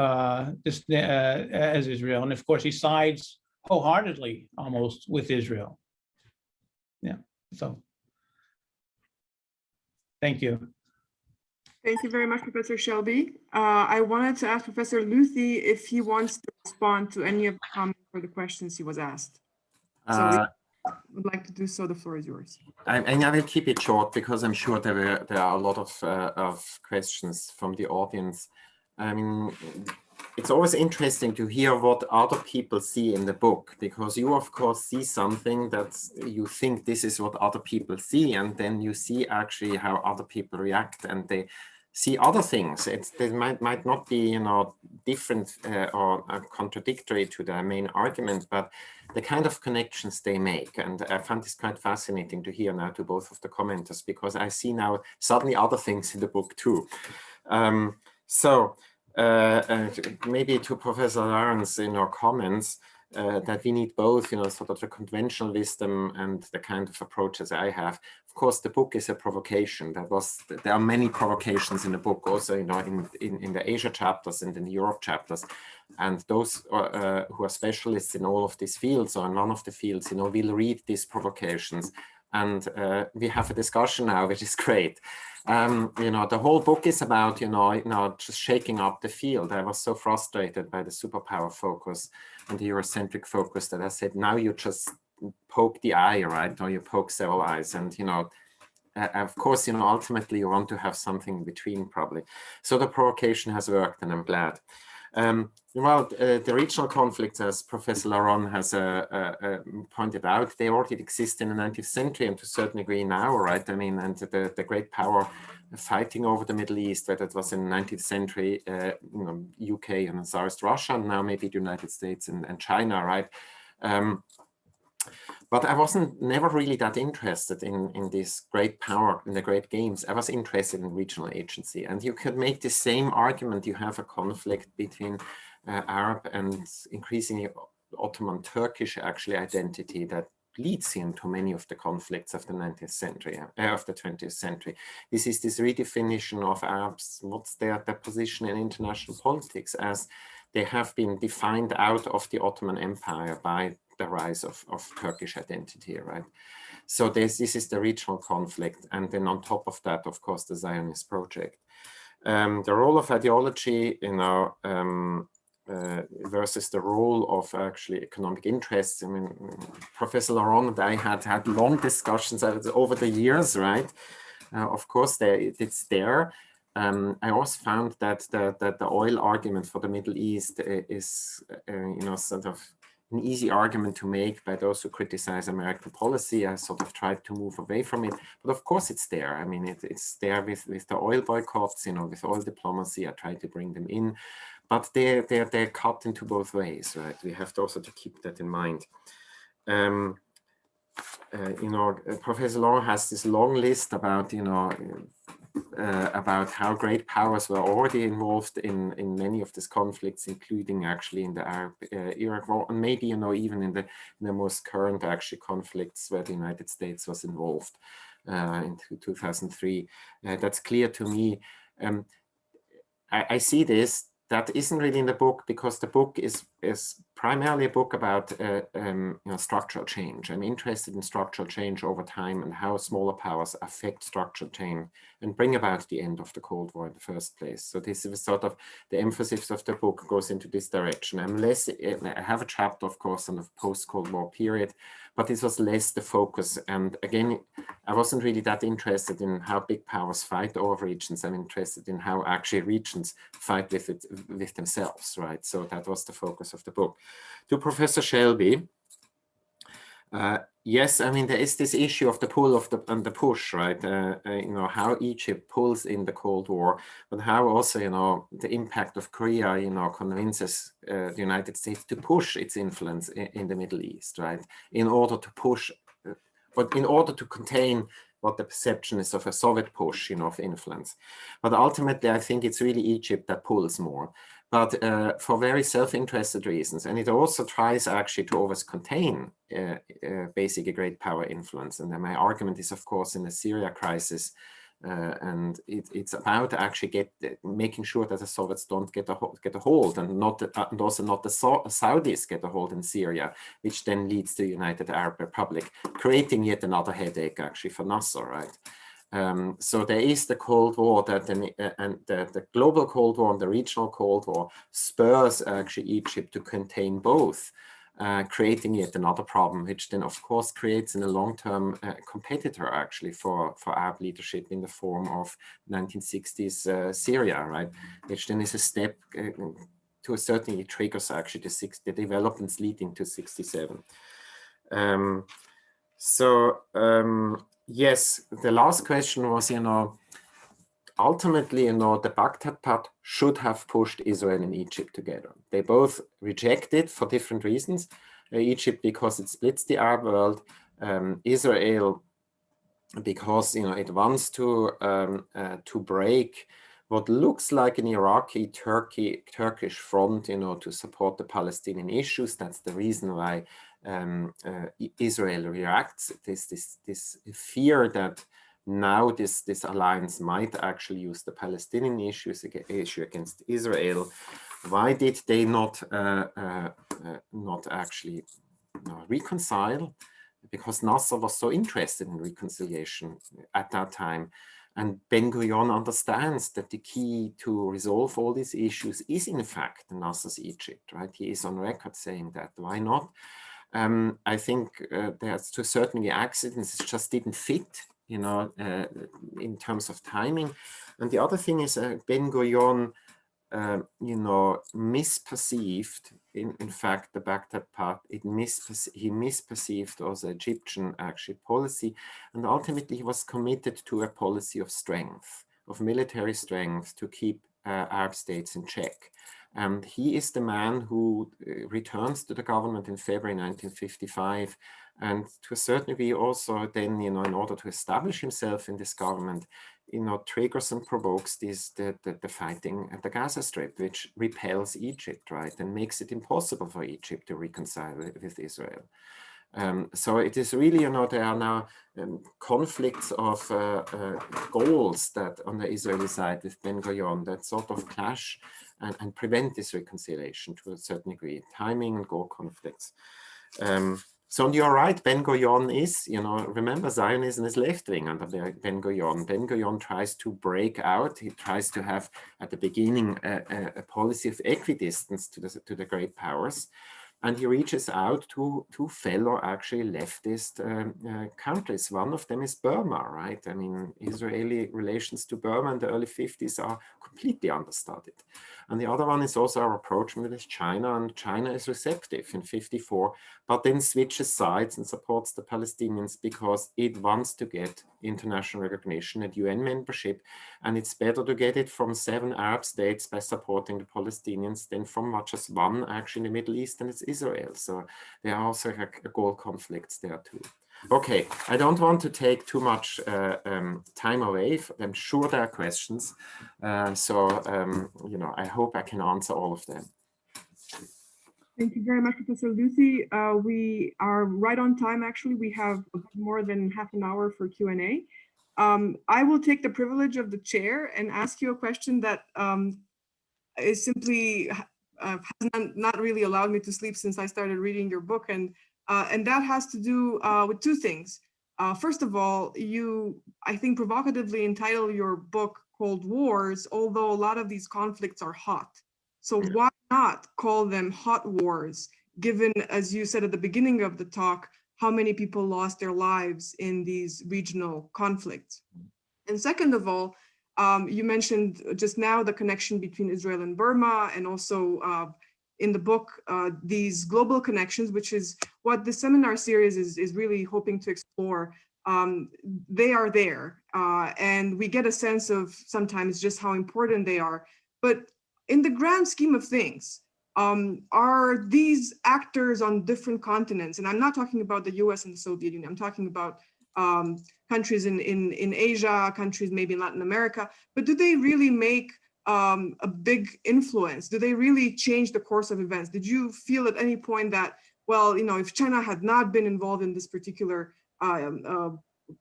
S5: as Israel. And of course, he sides wholeheartedly almost with Israel. Yeah, so thank you.
S2: Thank you very much, Professor Shelby. I wanted to ask Professor Lüthi if he wants to respond to any of the comments or the questions he was asked. would like to do so, the floor is yours.
S3: And I will keep it short because I'm sure there are a lot of questions from the audience. I mean, it's always interesting to hear what other people see in the book, because you of course see something that you think this is what other people see, and then you see actually how other people react and they see other things. They might not be, you know, different or contradictory to the main argument, but the kind of connections they make. And I find this quite fascinating to hear now to both of the commenters, because I see now suddenly other things in the book too. Maybe to Professor Lorenz in your comments, that we need both, you know, sort of the conventional wisdom and the kind of approaches I have. Of course, the book is a provocation. There are many provocations in the book, also, you know, in the Asia chapters and in the Europe chapters. And those who are specialists in all of these fields or in one of the fields, you know, will read these provocations. And we have a discussion now, which is great. You know, the whole book is about, you know, just shaking up the field. I was so frustrated by the superpower focus and the Eurocentric focus that I said, now you just poke the eye, right? Or you poke several eyes. And, you know, of course, you know, ultimately you want to have something in between probably. So the provocation has worked, and I'm glad. The regional conflicts, as Professor Laron has pointed out, they already exist in the 19th century and to a certain degree now, right? I mean, and the great power fighting over the Middle East, whether it was in the 19th century, you know, UK and Tsarist Russia, and now maybe the United States and China, right? But I wasn't never really that interested in this great power, in the great games. I was interested in regional agency. And you could make the same argument. You have a conflict between Arab and increasingly Ottoman Turkish actually identity that leads into many of the conflicts of the 19th century, of the 20th century. This is this redefinition of Arabs, what's their position in international politics, as they have been defined out of the Ottoman Empire by the rise of Turkish identity, right? So this is the regional conflict. And then on top of that, of course, the Zionist project. The role of ideology, you know, versus the role of actually economic interests. I mean, Professor Laron and I had long discussions over the years, right? Of course, it's there. I also found that the oil argument for the Middle East is, you know, sort of an easy argument to make by those who criticize American policy. I sort of tried to move away from it, but of course it's there. I mean, it's there with the oil boycotts, you know, with oil diplomacy. I try to bring them in, but they're cut into both ways, right? We have to also to keep that in mind. You know, Professor Law has this long list about, you know, about how great powers were already involved in many of these conflicts, including actually in the Arab-Iraq War, and maybe, you know, even in the most current actually conflicts where the United States was involved in 2003. That's clear to me. I see this. That isn't really in the book because the book is primarily a book about you know, structural change. I'm interested in structural change over time and how smaller powers affect structural change and bring about the end of the Cold War in the first place. So this is sort of the emphasis of the book goes into this direction. I have a chapter, of course, on the post-Cold War period, but this was less the focus. And again, I wasn't really that interested in how big powers fight over regions. I'm interested in how actually regions fight with themselves, right? So that was the focus of the book. To Professor Shelby, yes, I mean, there is this issue of the pull and the push, right? You know, how Egypt pulls in the Cold War, but how also, you know, the impact of Korea, you know, convinces the United States to push its influence in the Middle East, right? In order to push, but in order to contain what the perception is of a Soviet push, you know, of influence. But ultimately, I think it's really Egypt that pulls more, but for very self-interested reasons. And it also tries actually to always contain basically great power influence. And then my argument is, of course, in the Syria crisis, and it's about actually making sure that the Soviets don't get a hold, and also not the Saudis get a hold in Syria, which then leads to the United Arab Republic, creating yet another headache actually for Nasser, right? So there is the Cold War and the global Cold War and the regional Cold War spurs actually Egypt to contain both. creating yet another problem, which then of course creates in a long-term competitor actually for Arab leadership in the form of 1960s Syria, right? Which then is a step to a certain it triggers actually the developments leading to 67. Yes, the last question was, ultimately, the Baghdad Pact should have pushed Israel and Egypt together. They both rejected for different reasons. Egypt because it splits the Arab world. Israel because it wants to break what looks like an Iraqi-Turkish front, to support the Palestinian issues. That's the reason why Israel reacts. This fear that now this alliance might actually use the Palestinian issue against Israel. Why did they not actually reconcile? Because Nasser was so interested in reconciliation at that time. And Ben-Gurion understands that the key to resolve all these issues is in fact Nasser's Egypt, right? He is on record saying that. Why not? I think there's to a certain degree accidents, it just didn't fit, in terms of timing. And the other thing is Ben-Gurion, misperceived, in fact, the Baghdad Pact. He misperceived also Egyptian actually policy, and ultimately he was committed to a policy of strength, of military strength, to keep Arab states in check. And he is the man who returns to the government in February 1955, and to a certain degree also then, in order to establish himself in this government, triggers and provokes the fighting at the Gaza Strip, which repels Egypt, right, and makes it impossible for Egypt to reconcile with Israel. So it is really, there are now conflicts of goals that on the Israeli side with Ben-Gurion that sort of clash and prevent this reconciliation to a certain degree, timing and goal conflicts. So you're right, Ben-Gurion is, remember Zionism is left-wing under Ben-Gurion. Ben-Gurion tries to break out. He tries to have, at the beginning, a policy of equidistance to the great powers. And he reaches out to fellow actually leftist countries. One of them is Burma, right? I mean, Israeli relations to Burma in the early 50s are completely understudied. And the other one is also our approach with China, and China is receptive in 54, but then switches sides and supports the Palestinians because it wants to get international recognition and UN membership. And it's better to get it from 7 Arab states by supporting the Palestinians than from just one actually in the Middle East, and it's Israel. So there are also goal conflicts there too. Okay, I don't want to take too much time away. I'm sure there are questions. I hope I can answer all of them.
S2: Thank you very much, Professor Lüthi. We are right on time, actually. We have a bit more than half an hour for Q&A. I will take the privilege of the chair and ask you a question that is simply has not really allowed me to sleep since I started reading your book. And that has to do with 2 things. First of all, you, I think, provocatively entitle your book Cold Wars, although a lot of these conflicts are hot. So why not call them hot wars, given, as you said at the beginning of the talk, how many people lost their lives in these regional conflicts? And second of all, you mentioned just now the connection between Israel and Burma, and also in the book, these global connections, which is what the seminar series is really hoping to explore. They are there, and we get a sense of sometimes just how important they are. But in the grand scheme of things, are these actors on different continents, and I'm not talking about the US and the Soviet Union, I'm talking about countries in Asia, countries maybe in Latin America, but do they really make a big influence? Do they really change the course of events? Did you feel at any point that, well, if China had not been involved in this particular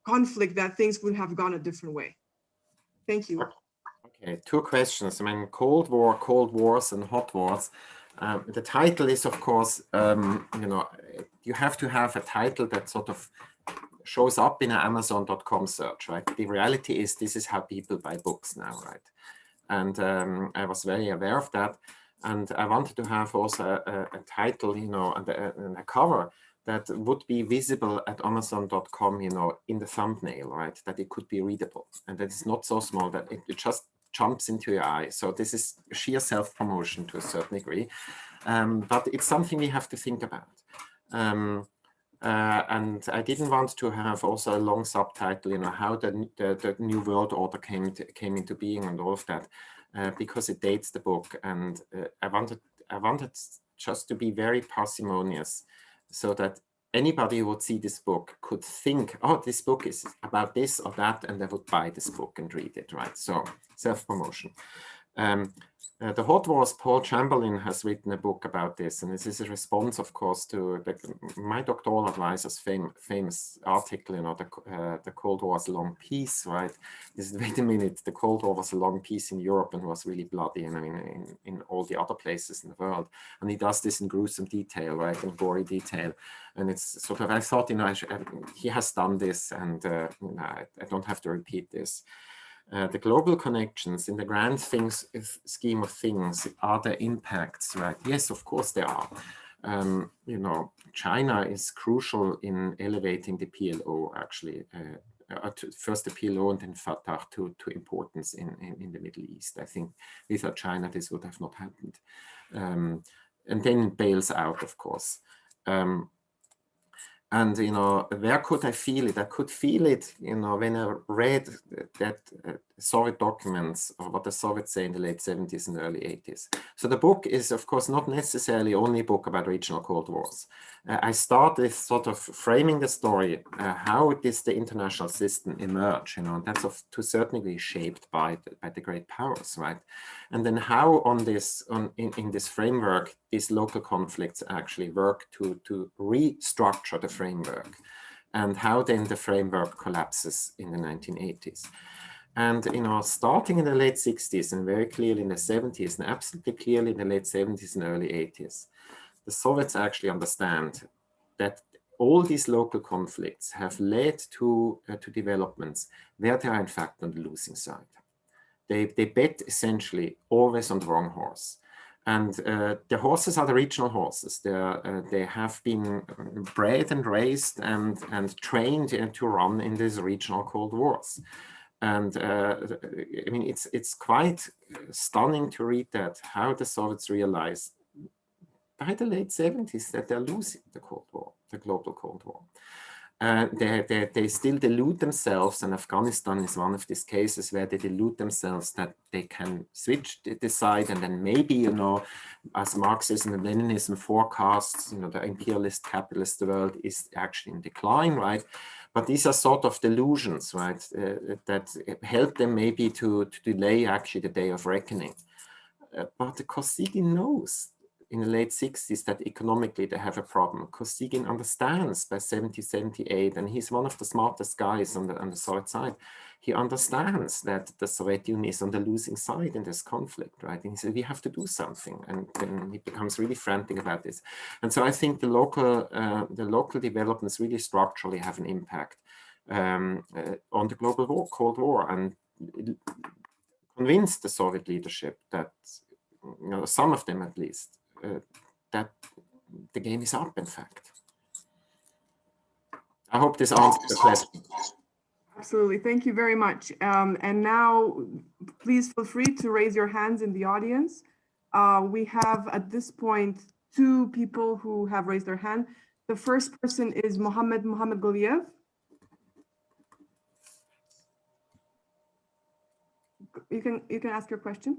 S2: conflict, that things would have gone a different way? Thank you.
S3: Okay, 2 questions. I mean, Cold War, Cold Wars, and Hot Wars. The title is, of course, you have to have a title that sort of shows up in an Amazon.com search, right? The reality is this is how people buy books now, right? And I was very aware of that. And I wanted to have also a title, you know, and a cover that would be visible at Amazon.com, you know, in the thumbnail, right? That it could be readable, and that it's not so small that it just jumps into your eye. So this is sheer self-promotion to a certain degree, but it's something we have to think about. And I didn't want to have also a long subtitle, you know, how the New World Order came into being and all of that, because it dates the book, and I wanted just to be very parsimonious, so that anybody who would see this book could think, oh, this book is about this or that, and they would buy this book and read it, right? So self-promotion. The Hot Wars, Paul Chamberlain has written a book about this, and this is a response, of course, to my doctoral advisor's famous article, you know, the Cold War was a long peace, right? This is, wait a minute, the Cold War was a long peace in Europe and was really bloody, and I mean, in all the other places in the world. And he does this in gruesome detail, right, in gory detail. And it's sort of, I thought, you know, he has done this, and you know, I don't have to repeat this. The global connections in the grand scheme of things, are there impacts, right? Yes, of course there are. You know, China is crucial in elevating the PLO, actually. First the PLO and then Fatah to importance in the Middle East. I think without China, this would have not happened. And then it bails out, of course. And, you know, where could I feel it? I could feel it, you know, when I read that Soviet documents or what the Soviets say in the late 70s and early 80s. So the book is, of course, not necessarily only a book about regional Cold Wars. I start with sort of framing the story, how does the international system emerge, you know, that's to a certain degree shaped by the great powers, right? And then how on this, in this framework, these local conflicts actually work to restructure the framework, and how then the framework collapses in the 1980s. And, you know, starting in the late 60s and very clearly in the 70s and absolutely clearly in the late 70s and early 80s, the Soviets actually understand that all these local conflicts have led to developments where they are in fact on the losing side. They bet essentially always on the wrong horse. And the horses are the regional horses. They have been bred and raised and trained to run in these regional Cold Wars. And I mean, it's quite stunning to read that, how the Soviets realized by the late 70s that they're losing the Cold War, the global Cold War. They still delude themselves, and Afghanistan is one of these cases where they delude themselves that they can switch the side, and then maybe, you know, as Marxism and Leninism forecasts, you know, the imperialist capitalist world is actually in decline, right? But these are sort of delusions, right, that help them maybe to delay actually the day of reckoning. But Kosygin knows in the late 60s that economically they have a problem. Kosygin understands by 70, 78, and he's one of the smartest guys on the Soviet side. He understands that the Soviet Union is on the losing side in this conflict, right? And he said, we have to do something. And then he becomes really frantic about this. And so I think the local developments really structurally have an impact on the global Cold War, and convinced the Soviet leadership that, you know, some of them at least, that the game is up, in fact. I hope this answers the question.
S2: Absolutely, thank you very much. And now, please feel free to raise your hands in the audience. We have at this point 2 people who have raised their hand. The first person is Mohammed Goliev. You can ask your question.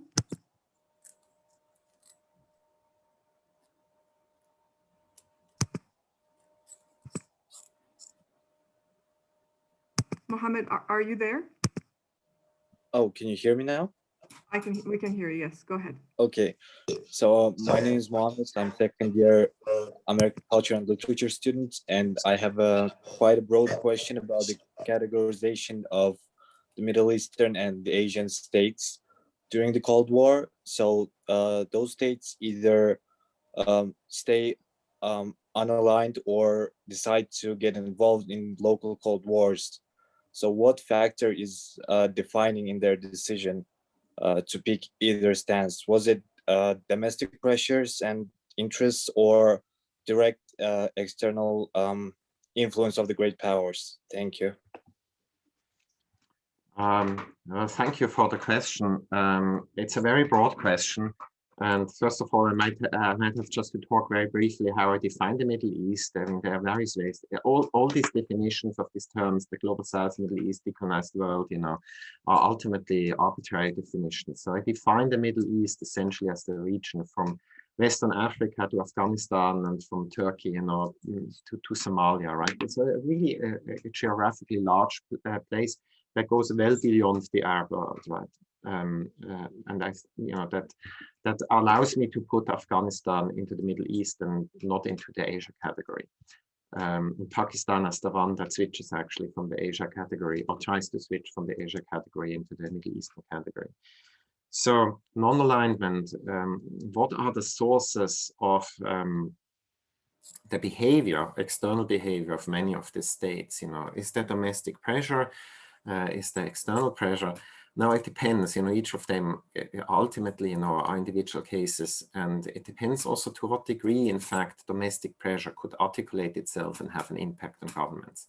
S2: Mohammed, are you there?
S6: Oh, can you hear me now?
S2: We can hear you, yes, go ahead.
S6: Okay, so my name is Mohammed. I'm second year American culture and literature student, and I have quite a broad question about the categorization of the Middle Eastern and the Asian states during the Cold War. So those states either stay unaligned or decide to get involved in local Cold Wars. So what factor is defining in their decision to pick either stance? Was it domestic pressures and interests or direct external influence of the great powers? Thank you.
S3: Thank you for the question. It's a very broad question. And first of all, I might have just to talk very briefly how I define the Middle East. I mean, there are various ways. All these definitions of these terms, the global South, Middle East, decolonized world, you know, are ultimately arbitrary definitions. So I define the Middle East essentially as the region from Western Africa to Afghanistan and from Turkey, you know, to Somalia, right? It's really a geographically large place that goes well beyond the Arab world, right? And I, you know, that allows me to put Afghanistan into the Middle East and not into the Asia category. And Pakistan as the one that switches actually from the Asia category, or tries to switch from the Asia category into the Middle Eastern category. So non-alignment, what are the sources of the behavior, external behavior of many of the states? You know, is there domestic pressure? Is there external pressure? Now it depends, you know, each of them ultimately, you know, are individual cases, and it depends also to what degree, in fact, domestic pressure could articulate itself and have an impact on governments.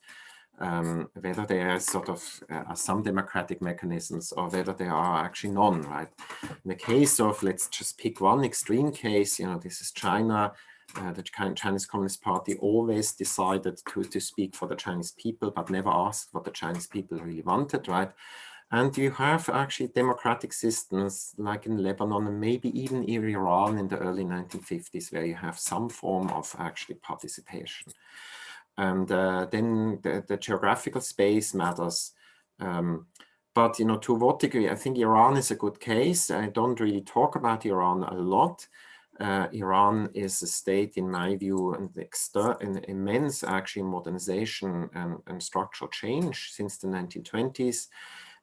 S3: Whether there are sort of some democratic mechanisms or whether there are actually none, right? In the case of, let's just pick one extreme case, you know, this is China. The Chinese Communist Party always decided to speak for the Chinese people, but never asked what the Chinese people really wanted, right? And you have actually democratic systems like in Lebanon and maybe even in Iran in the early 1950s, where you have some form of actually participation. And then the geographical space matters. But, you know, to what degree? I think Iran is a good case. I don't really talk about Iran a lot. Iran is a state, in my view, an immense actually modernization and structural change since the 1920s.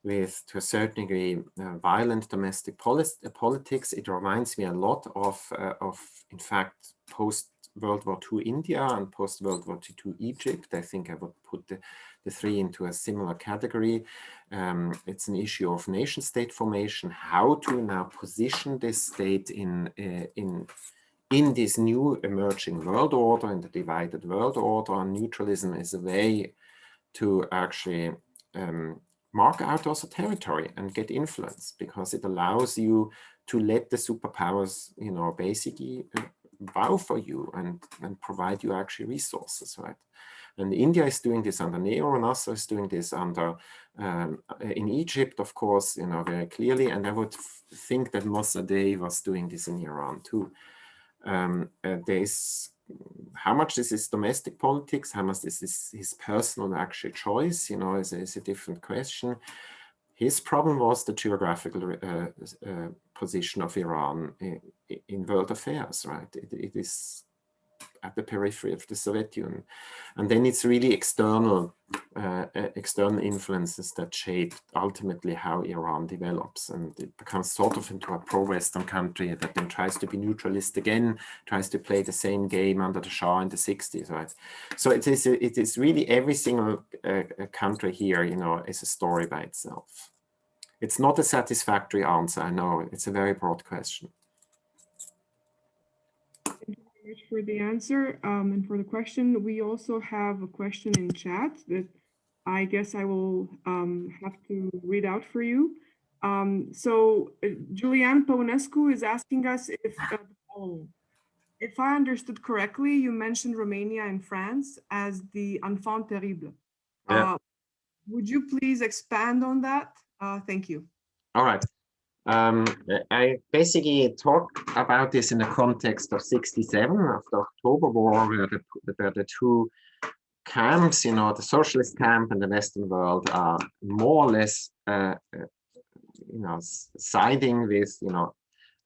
S3: With, to a certain degree, violent domestic politics. It reminds me a lot of in fact, post-World War II India and post-World War II Egypt. I think I would put the three into a similar category. It's an issue of nation-state formation, how to now position this state in this new emerging world order, in the divided world order. And neutralism is a way to actually mark out also territory and get influence, because it allows you to let the superpowers, you know, basically vow for you and provide you actually resources, right? And India is doing this under Nehru, and also is doing this under, in Egypt, of course, you know, very clearly. And I would think that Mossadegh was doing this in Iran too. There's, how much this is domestic politics, how much this is his personal actual choice, you know, is a different question. His problem was the geographical position of Iran in world affairs, right? It is at the periphery of the Soviet Union. And then it's really external influences that shape ultimately how Iran develops. And it becomes sort of into a pro-Western country that then tries to be neutralist again, tries to play the same game under the Shah in the 60s, right? So it is really every single country here, you know, is a story by itself. It's not a satisfactory answer, I know. It's a very broad question.
S2: For the answer and for the question. We also have a question in chat that I guess I will have to read out for you. So Julianne Păunescu is asking us if I understood correctly, you mentioned Romania and France as the enfant terrible.
S3: Yeah.
S2: Would you please expand on that? Thank you.
S3: All right. I basically talk about this in the context of '67, of the October War, where the two camps, you know, the socialist camp and the Western world, are more or less, you know, siding with, you know,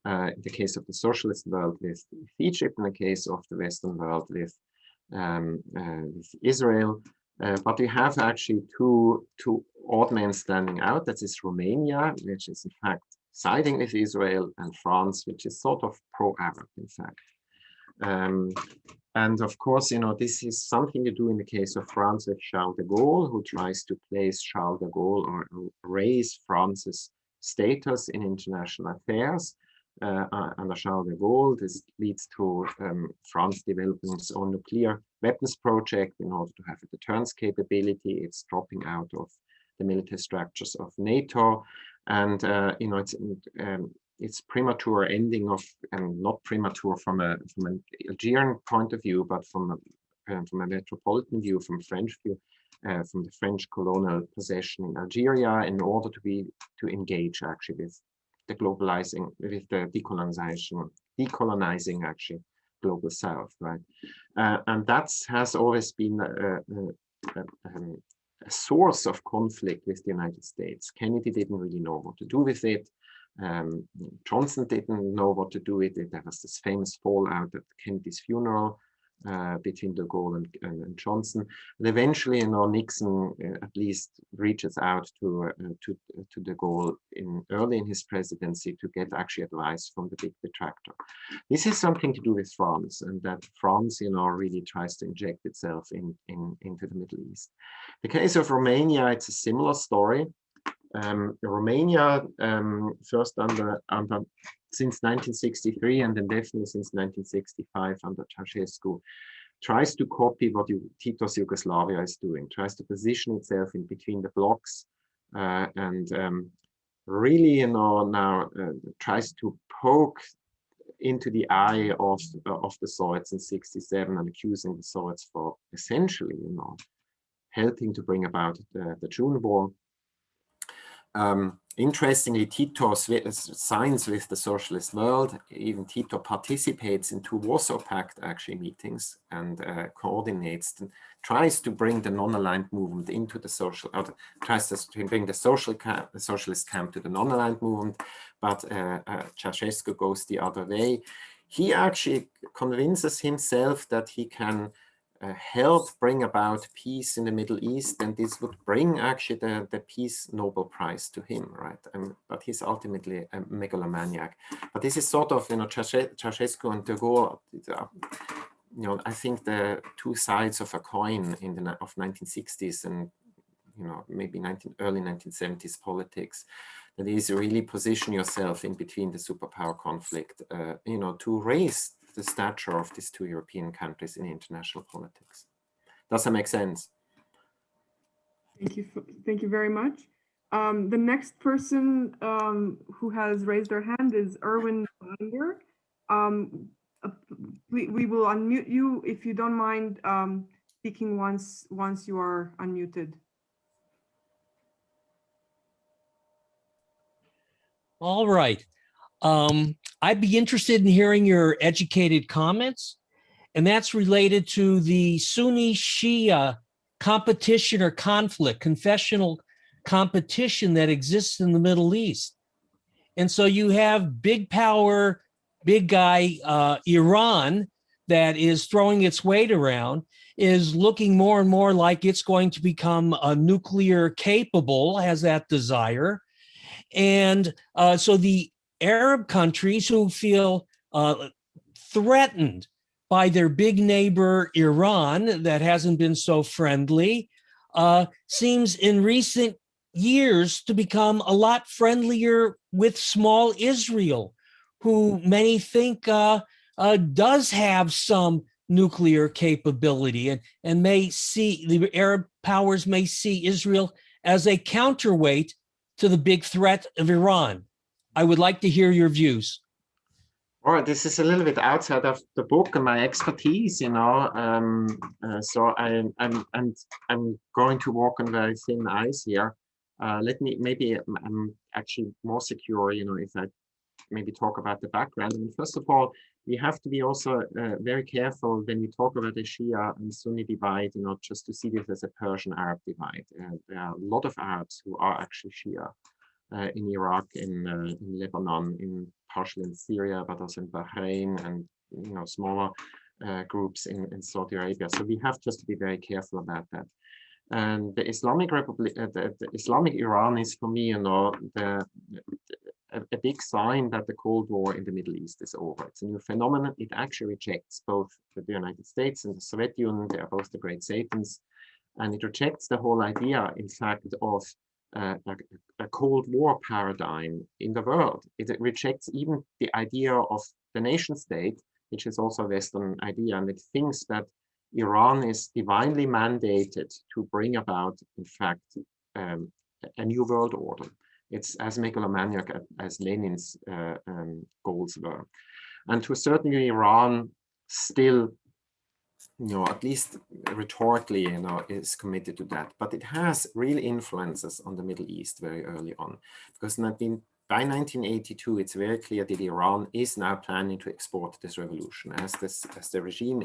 S3: in the case of the socialist world with Egypt, in the case of the Western world with Israel. But we have actually two odd men standing out. That is Romania, which is in fact siding with Israel, and France, which is sort of pro-Arab, in fact. And of course, you know, this is something you do in the case of France with Charles de Gaulle, who tries to place Charles de Gaulle or raise France's status in international affairs. under Charles de Gaulle. This leads to France developing its own nuclear weapons project in order to have a deterrence capability. It's dropping out of the military structures of NATO, and it's premature ending of, and not premature from an Algerian point of view, but from a metropolitan view, from French view, from the French colonial possession in Algeria, in order to engage actually with the decolonizing actually global South, right? And that has always been a source of conflict with the United States. Kennedy didn't really know what to do with it. Johnson didn't know what to do with it. There was this famous fallout at Kennedy's funeral between de Gaulle and Johnson. And eventually, Nixon at least reaches out to de Gaulle early in his presidency to get actually advice from the big detractor. This has something to do with France, and that France, really tries to inject itself into the Middle East. The case of Romania, it's a similar story. Romania, first under since 1963, and then definitely since 1965 under Ceausescu, tries to copy what Tito's Yugoslavia is doing, tries to position itself in between the blocks, and really, now tries to poke into the eye of the Soviets in '67 and accusing the Soviets for essentially, helping to bring about the June War. Interestingly, Tito signs with the socialist world. Even Tito participates in 2 Warsaw Pact actually meetings and coordinates, and tries to bring the non-aligned movement into the tries to bring the socialist camp to the non-aligned movement, but Ceausescu goes the other way. He actually convinces himself that he can help bring about peace in the Middle East, and this would bring actually the Peace Nobel Prize to him, right? But he's ultimately a megalomaniac. But this is sort of, Ceausescu and de Gaulle, I think the 2 sides of a coin of 1960s and maybe early 1970s politics. That is, really position yourself in between the superpower conflict, to raise the stature of these 2 European countries in international politics. Does that make sense?
S2: Thank you very much. The next person who has raised their hand is Erwin Binder. We will unmute you if you don't mind speaking once you are unmuted.
S7: All right. I'd be interested in hearing your educated comments, and that's related to the Sunni Shia competition or conflict, confessional competition that exists in the Middle East. And so you have big power, big guy, Iran, that is throwing its weight around, is looking more and more like it's going to become nuclear capable, has that desire. And so the Arab countries who feel threatened by their big neighbor Iran that hasn't been so friendly seems in recent years to become a lot friendlier with small Israel, who many think does have some nuclear capability, and may see, the Arab powers may see Israel as a counterweight to the big threat of Iran. I would like to hear your views.
S3: All right, this is a little bit outside of the book and my expertise, so I'm going to walk on very thin ice here. Maybe I'm actually more secure, if I maybe talk about the background. And first of all, we have to be also very careful when we talk about the Shia and Sunni divide, just to see this as a Persian-Arab divide. There are a lot of Arabs who are actually Shia. In Iraq, in Lebanon, partially in Syria, but also in Bahrain, and smaller groups in Saudi Arabia. So we have just to be very careful about that. And the Islamic Republic, the Islamic Iran is for me, a big sign that the Cold War in the Middle East is over. It's a new phenomenon. It actually rejects both the United States and the Soviet Union. They are both the great Satans, and it rejects the whole idea, in fact, of a Cold War paradigm in the world. It rejects even the idea of the nation state, which is also a Western idea, and it thinks that Iran is divinely mandated to bring about, in fact, a new world order. It's as megalomaniac as Lenin's goals were. And to a certain degree, Iran still, at least rhetorically, is committed to that. But it has real influences on the Middle East very early on, because by 1982, it's very clear that Iran is now planning to export this revolution, as the regime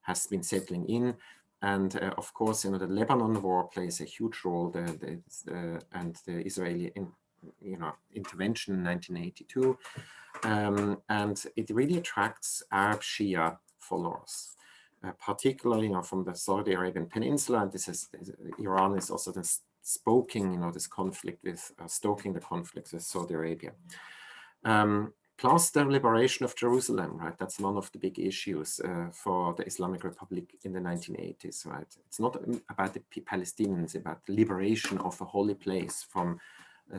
S3: has been settling in. And of course, the Lebanon War plays a huge role, and the Israeli intervention in 1982. And it really attracts Arab Shia followers, particularly from the Saudi Arabian Peninsula. And Iran is also stoking this conflict with stoking the conflict with Saudi Arabia. Plus the liberation of Jerusalem, right? That's one of the big issues for the Islamic Republic in the 1980s, right? It's not about the Palestinians, it's about the liberation of a holy place from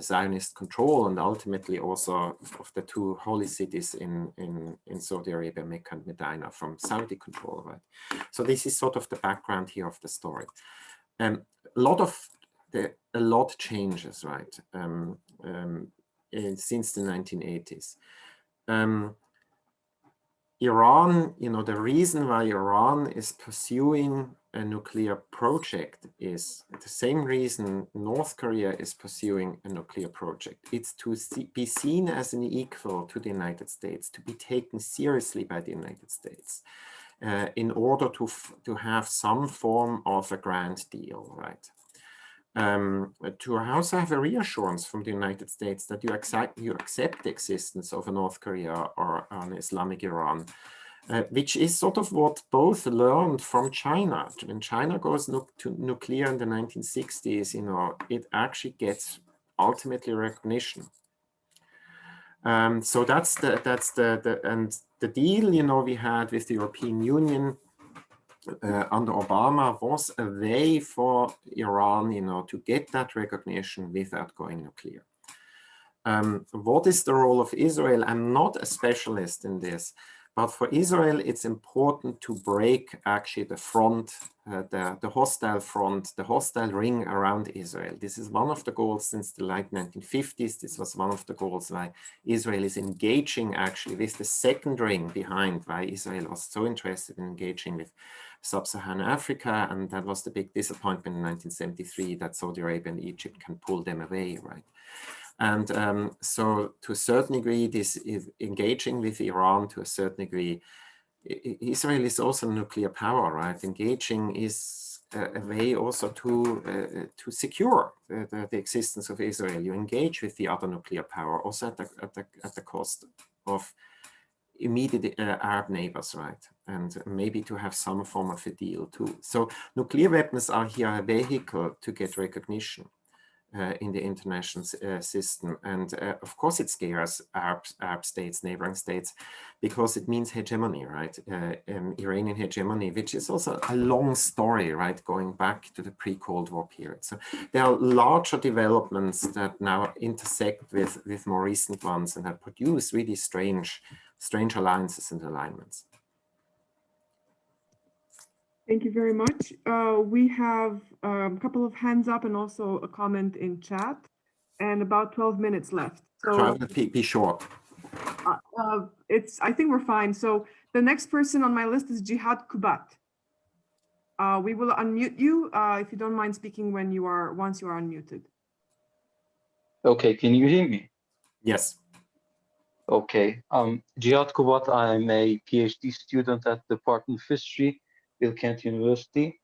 S3: Zionist control, and ultimately also of the two holy cities in Saudi Arabia, Mecca and Medina, from Saudi control, right? So this is sort of the background here of the story. A lot changes, right? Since the 1980s. Iran, the reason why Iran is pursuing a nuclear project is the same reason North Korea is pursuing a nuclear project. It's to be seen as an equal to the United States, to be taken seriously by the United States, in order to have some form of a grand deal, right? To also have a reassurance from the United States that you accept the existence of a North Korea or an Islamic Iran, which is sort of what both learned from China. When China goes to nuclear in the 1960s, it actually gets ultimately recognition. So that's the deal, we had with the European Union under Obama was a way for Iran, to get that recognition without going nuclear. What is the role of Israel? I'm not a specialist in this, but for Israel, it's important to break actually the front, the hostile front, the hostile ring around Israel. This is one of the goals since the late 1950s. This was one of the goals why Israel is engaging actually with the second ring behind why Israel was so interested in engaging with Sub-Saharan Africa, and that was the big disappointment in 1973 that Saudi Arabia and Egypt can pull them away, right? And so to a certain degree, this is engaging with Iran to a certain degree. Israel is also a nuclear power, right? Engaging is a way also to secure the existence of Israel. You engage with the other nuclear power, also at the cost of immediate Arab neighbors, right? And maybe to have some form of a deal too. So nuclear weapons are here a vehicle to get recognition in the international system. And of course it scares Arab states, neighboring states, because it means hegemony, right? Iranian hegemony, which is also a long story, right? Going back to the pre-Cold War period. So there are larger developments that now intersect with more recent ones and have produced really strange alliances and alignments.
S2: Thank you very much. We have a couple of hands up and also a comment in chat, and about 12 minutes left. So
S3: try to be short.
S2: I think we're fine. So the next person on my list is Jihad Kubat. We will unmute you if you don't mind speaking once you are unmuted.
S8: Okay, can you hear me?
S3: Yes.
S8: Okay, Jihad Kubat, I'm a PhD student at the Department of History, Bilkent University.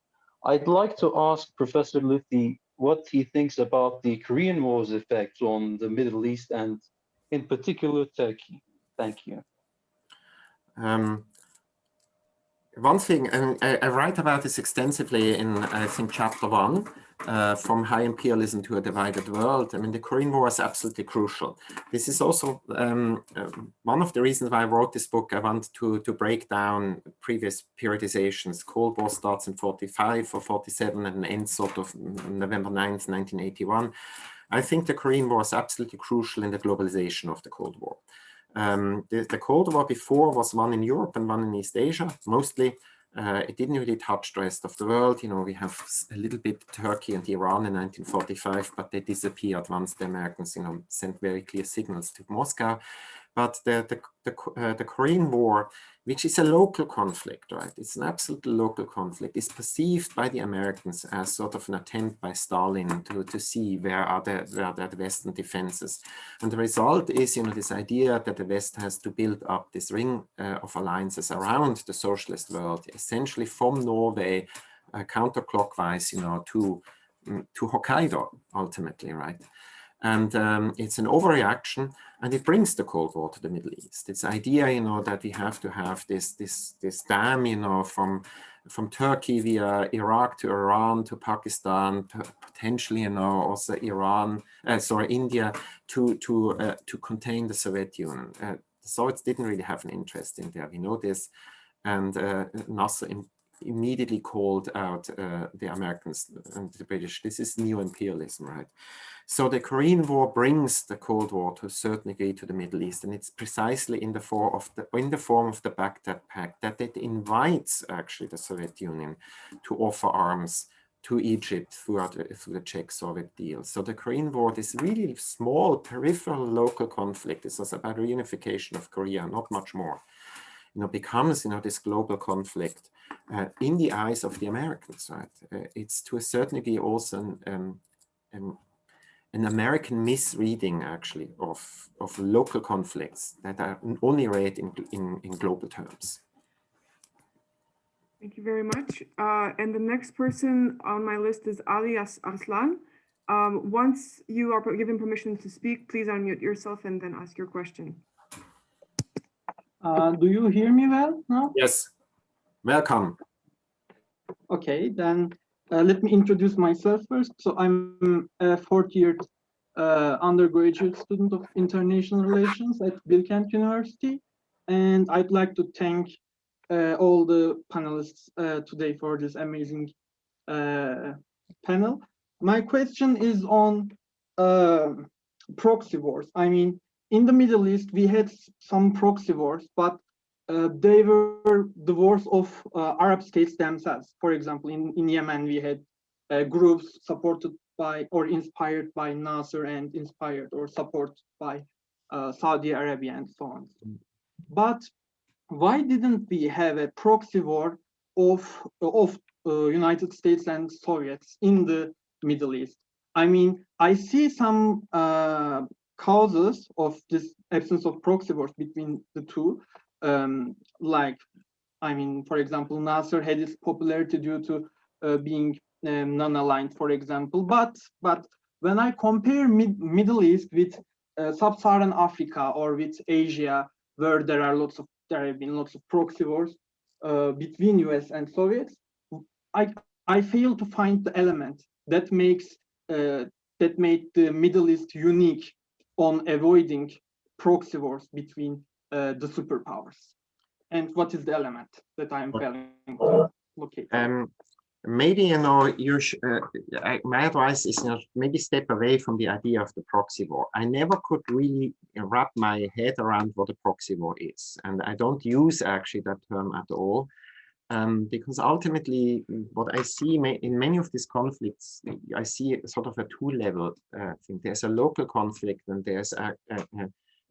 S8: I'd like to ask Professor Lüthi what he thinks about the Korean War's effects on the Middle East and in particular Turkey. Thank you.
S3: One thing, and I write about this extensively in, I think, chapter 1, from high imperialism to a divided world. I mean, the Korean War is absolutely crucial. This is also one of the reasons why I wrote this book. I want to break down previous periodizations. Cold War starts in 45 or 47 and ends sort of November 9th, 1981. I think the Korean War is absolutely crucial in the globalization of the Cold War. The Cold War before was one in Europe and one in East Asia, mostly. It didn't really touch the rest of the world. You know, we have a little bit Turkey and Iran in 1945, but they disappeared once the Americans, you know, sent very clear signals to Moscow. But the Korean War, which is a local conflict, right? It's an absolutely local conflict. It's perceived by the Americans as sort of an attempt by Stalin to see where are the Western defenses. And the result is, you know, this idea that the West has to build up this ring of alliances around the socialist world, essentially from Norway, counterclockwise, you know, to Hokkaido, ultimately, right? And it's an overreaction, and it brings the Cold War to the Middle East. It's idea, you know, that we have to have this dam, you know, from Turkey via Iraq to Iran to Pakistan, potentially, you know, also India to contain the Soviet Union. The Soviets didn't really have an interest in there. We know this, and Nasser immediately called out the Americans and the British. This is new imperialism, right? So the Korean War brings the Cold War to a certain degree to the Middle East, and it's precisely in the form of the Baghdad Pact that it invites actually the Soviet Union to offer arms to Egypt through the Czech-Soviet deal. So the Korean War, this really small peripheral local conflict, this was about reunification of Korea, not much more, you know, becomes, you know, this global conflict in the eyes of the Americans, right? It's to a certain degree also an American misreading, actually, of local conflicts that are only read in global terms.
S2: Thank you very much. And the next person on my list is Aslan. Once you are given permission to speak, please unmute yourself and then ask your question.
S9: Do you hear me well now?
S3: Yes. Welcome.
S9: Okay, then let me introduce myself first. So I'm a fourth year undergraduate student of international relations at Bilkent University, and I'd like to thank all the panelists today for this amazing panel. My question is on proxy wars. I mean, in the Middle East, we had some proxy wars, but they were the wars of Arab states themselves. For example, in Yemen, we had groups supported by or inspired by Nasser and inspired or supported by Saudi Arabia and so on. But why didn't we have a proxy war of United States and Soviets in the Middle East? I mean, I see some causes of this absence of proxy wars between the two. Like, I mean, for example, Nasser had his popularity due to being non-aligned, for example. But when I compare Middle East with Sub-Saharan Africa or with Asia, where there have been lots of proxy wars between US and Soviets, I fail to find the element that made the Middle East unique on avoiding proxy wars between the superpowers. And what is the element that I am failing to locate?
S3: Maybe, you know, my advice is, you know, maybe step away from the idea of the proxy war. I never could really wrap my head around what a proxy war is. And I don't use actually that term at all. Because ultimately, what I see in many of these conflicts, I see sort of a two-level thing. There's a local conflict, and there's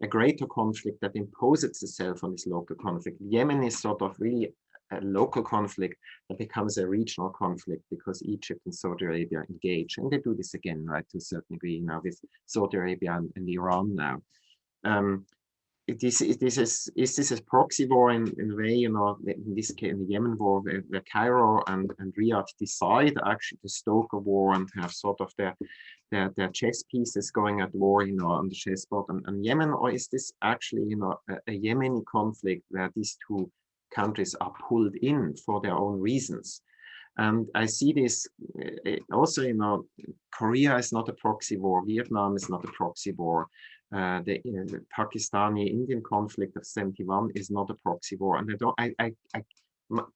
S3: a greater conflict that imposes itself on this local conflict. Yemen is sort of really a local conflict that becomes a regional conflict because Egypt and Saudi Arabia engage, and they do this again, right, to a certain degree now with Saudi Arabia and Iran now. Is this a proxy war in a way, you know, in this case, in the Yemen war, where Cairo and Riyadh decide actually to stoke a war and have sort of their chess pieces going at war, you know, on the chessboard and Yemen, or is this actually, you know, a Yemeni conflict where these two countries are pulled in for their own reasons? And I see this also, you know, Korea is not a proxy war, Vietnam is not a proxy war, the Pakistani-Indian conflict of 71 is not a proxy war. And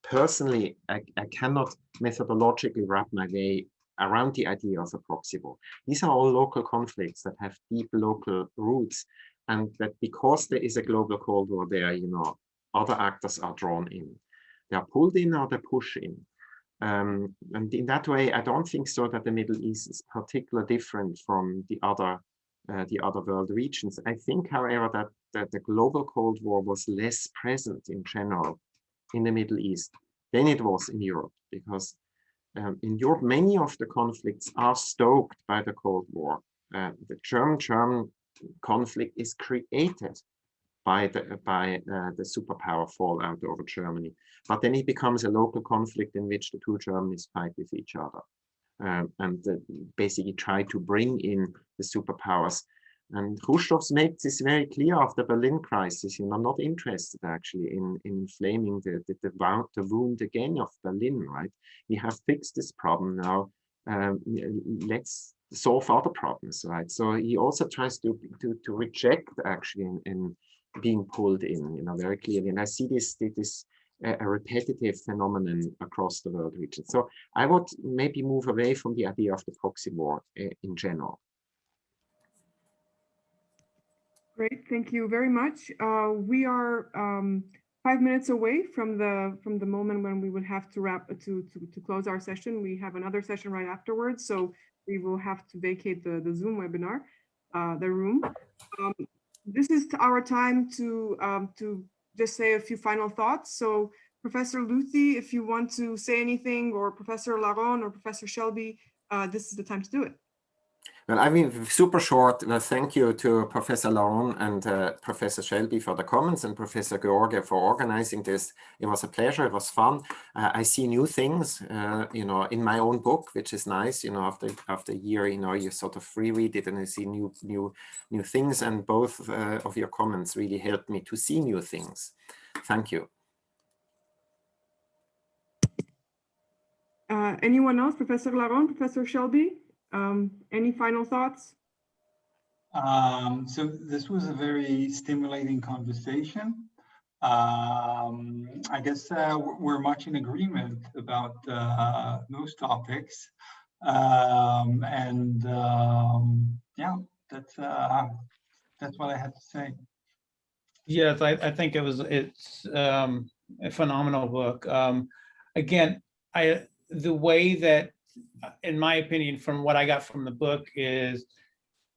S3: personally, I cannot methodologically wrap my way around the idea of a proxy war. These are all local conflicts that have deep local roots, and that because there is a global Cold War there, you know, other actors are drawn in. They are pulled in or they push in. And in that way, I don't think so that the Middle East is particularly different from the other world regions. I think, however, that the global Cold War was less present in general in the Middle East than it was in Europe, because in Europe, many of the conflicts are stoked by the Cold War. The German conflict is created by the superpower fallout over Germany, but then it becomes a local conflict in which the two Germanys fight with each other, and basically try to bring in the superpowers. And Khrushchev makes this very clear after the Berlin crisis. You know, not interested actually in inflaming the wound again of Berlin. Right? We have fixed this problem now. Let's solve other problems. Right? So he also tries to reject actually in being pulled in. You know, very clearly. And I see this a repetitive phenomenon across the world region. So I would maybe move away from the idea of the proxy war in general.
S2: Great, thank you very much. We are 5 minutes away from the moment when we would have to wrap to close our session. We have another session right afterwards, so we will have to vacate the Zoom webinar, the room. This is our time to just say a few final thoughts. So Professor Lüthi, if you want to say anything, or Professor Laron or Professor Shelby, this is the time to do it.
S3: Well, I mean, super short. Thank you to Professor Laron and Professor Shelby for the comments, and Professor George for organizing this. It was a pleasure. It was fun. I see new things, you know, in my own book, which is nice. You know, after a year, you know, you sort of reread it and you see new things. And both of your comments really helped me to see new things. Thank you.
S2: Anyone else? Professor Laron, Professor Shelby? Any final thoughts?
S4: So this was a very stimulating conversation. I guess we're much in agreement about most topics. Yeah, that's what I had to say.
S5: Yes, I think it's a phenomenal book. Again, the way that, in my opinion, from what I got from the book is,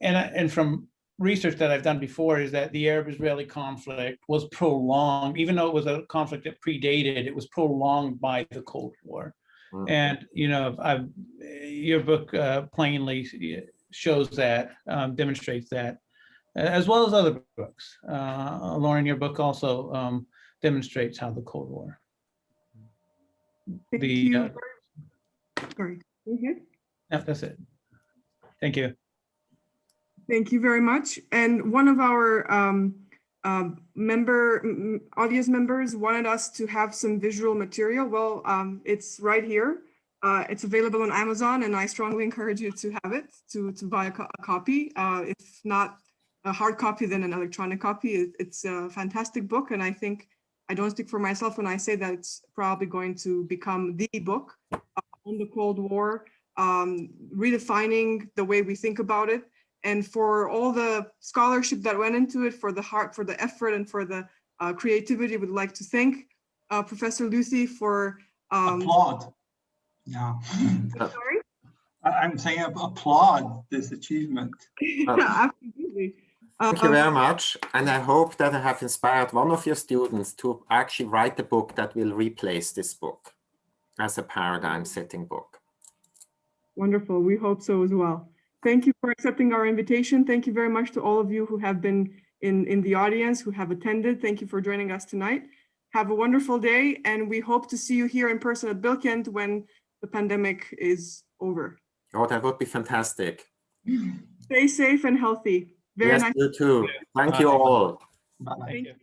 S5: and from research that I've done before, is that the Arab-Israeli conflict was prolonged, even though it was a conflict that predated, it was prolonged by the Cold War. Mm-hmm. And, you know, your book plainly shows that, demonstrates that, as well as other books. Lauren, your book also demonstrates how the Cold War.
S2: Thank you. Sorry.
S5: Yeah, that's it. Thank you.
S2: Thank you very much. And one of our audience members wanted us to have some visual material. Well, it's right here. It's available on Amazon, and I strongly encourage you to have it, to buy a copy. If not a hard copy, then an electronic copy. It's a fantastic book, and I think I don't speak for myself when I say that it's probably going to become the book on the Cold War, redefining the way we think about it, and for all the scholarship that went into it, for the heart, for the effort, and for the creativity. Would like to thank Professor Lüthi for
S4: applaud. Yeah.
S2: Sorry?
S4: I'm saying applaud this achievement.
S2: Absolutely.
S3: Thank you very much. And I hope that I have inspired one of your students to actually write a book that will replace this book as a paradigm-setting book.
S2: Wonderful. We hope so as well. Thank you for accepting our invitation. Thank you very much to all of you who have been in the audience, who have attended. Thank you for joining us tonight. Have a wonderful day, and we hope to see you here in person at Bilkent when the pandemic is over.
S3: Oh, that would be fantastic.
S2: Stay safe and healthy. Very
S3: yes,
S2: nice.
S3: You too. Thank you all.
S4: Bye.
S2: Thank you.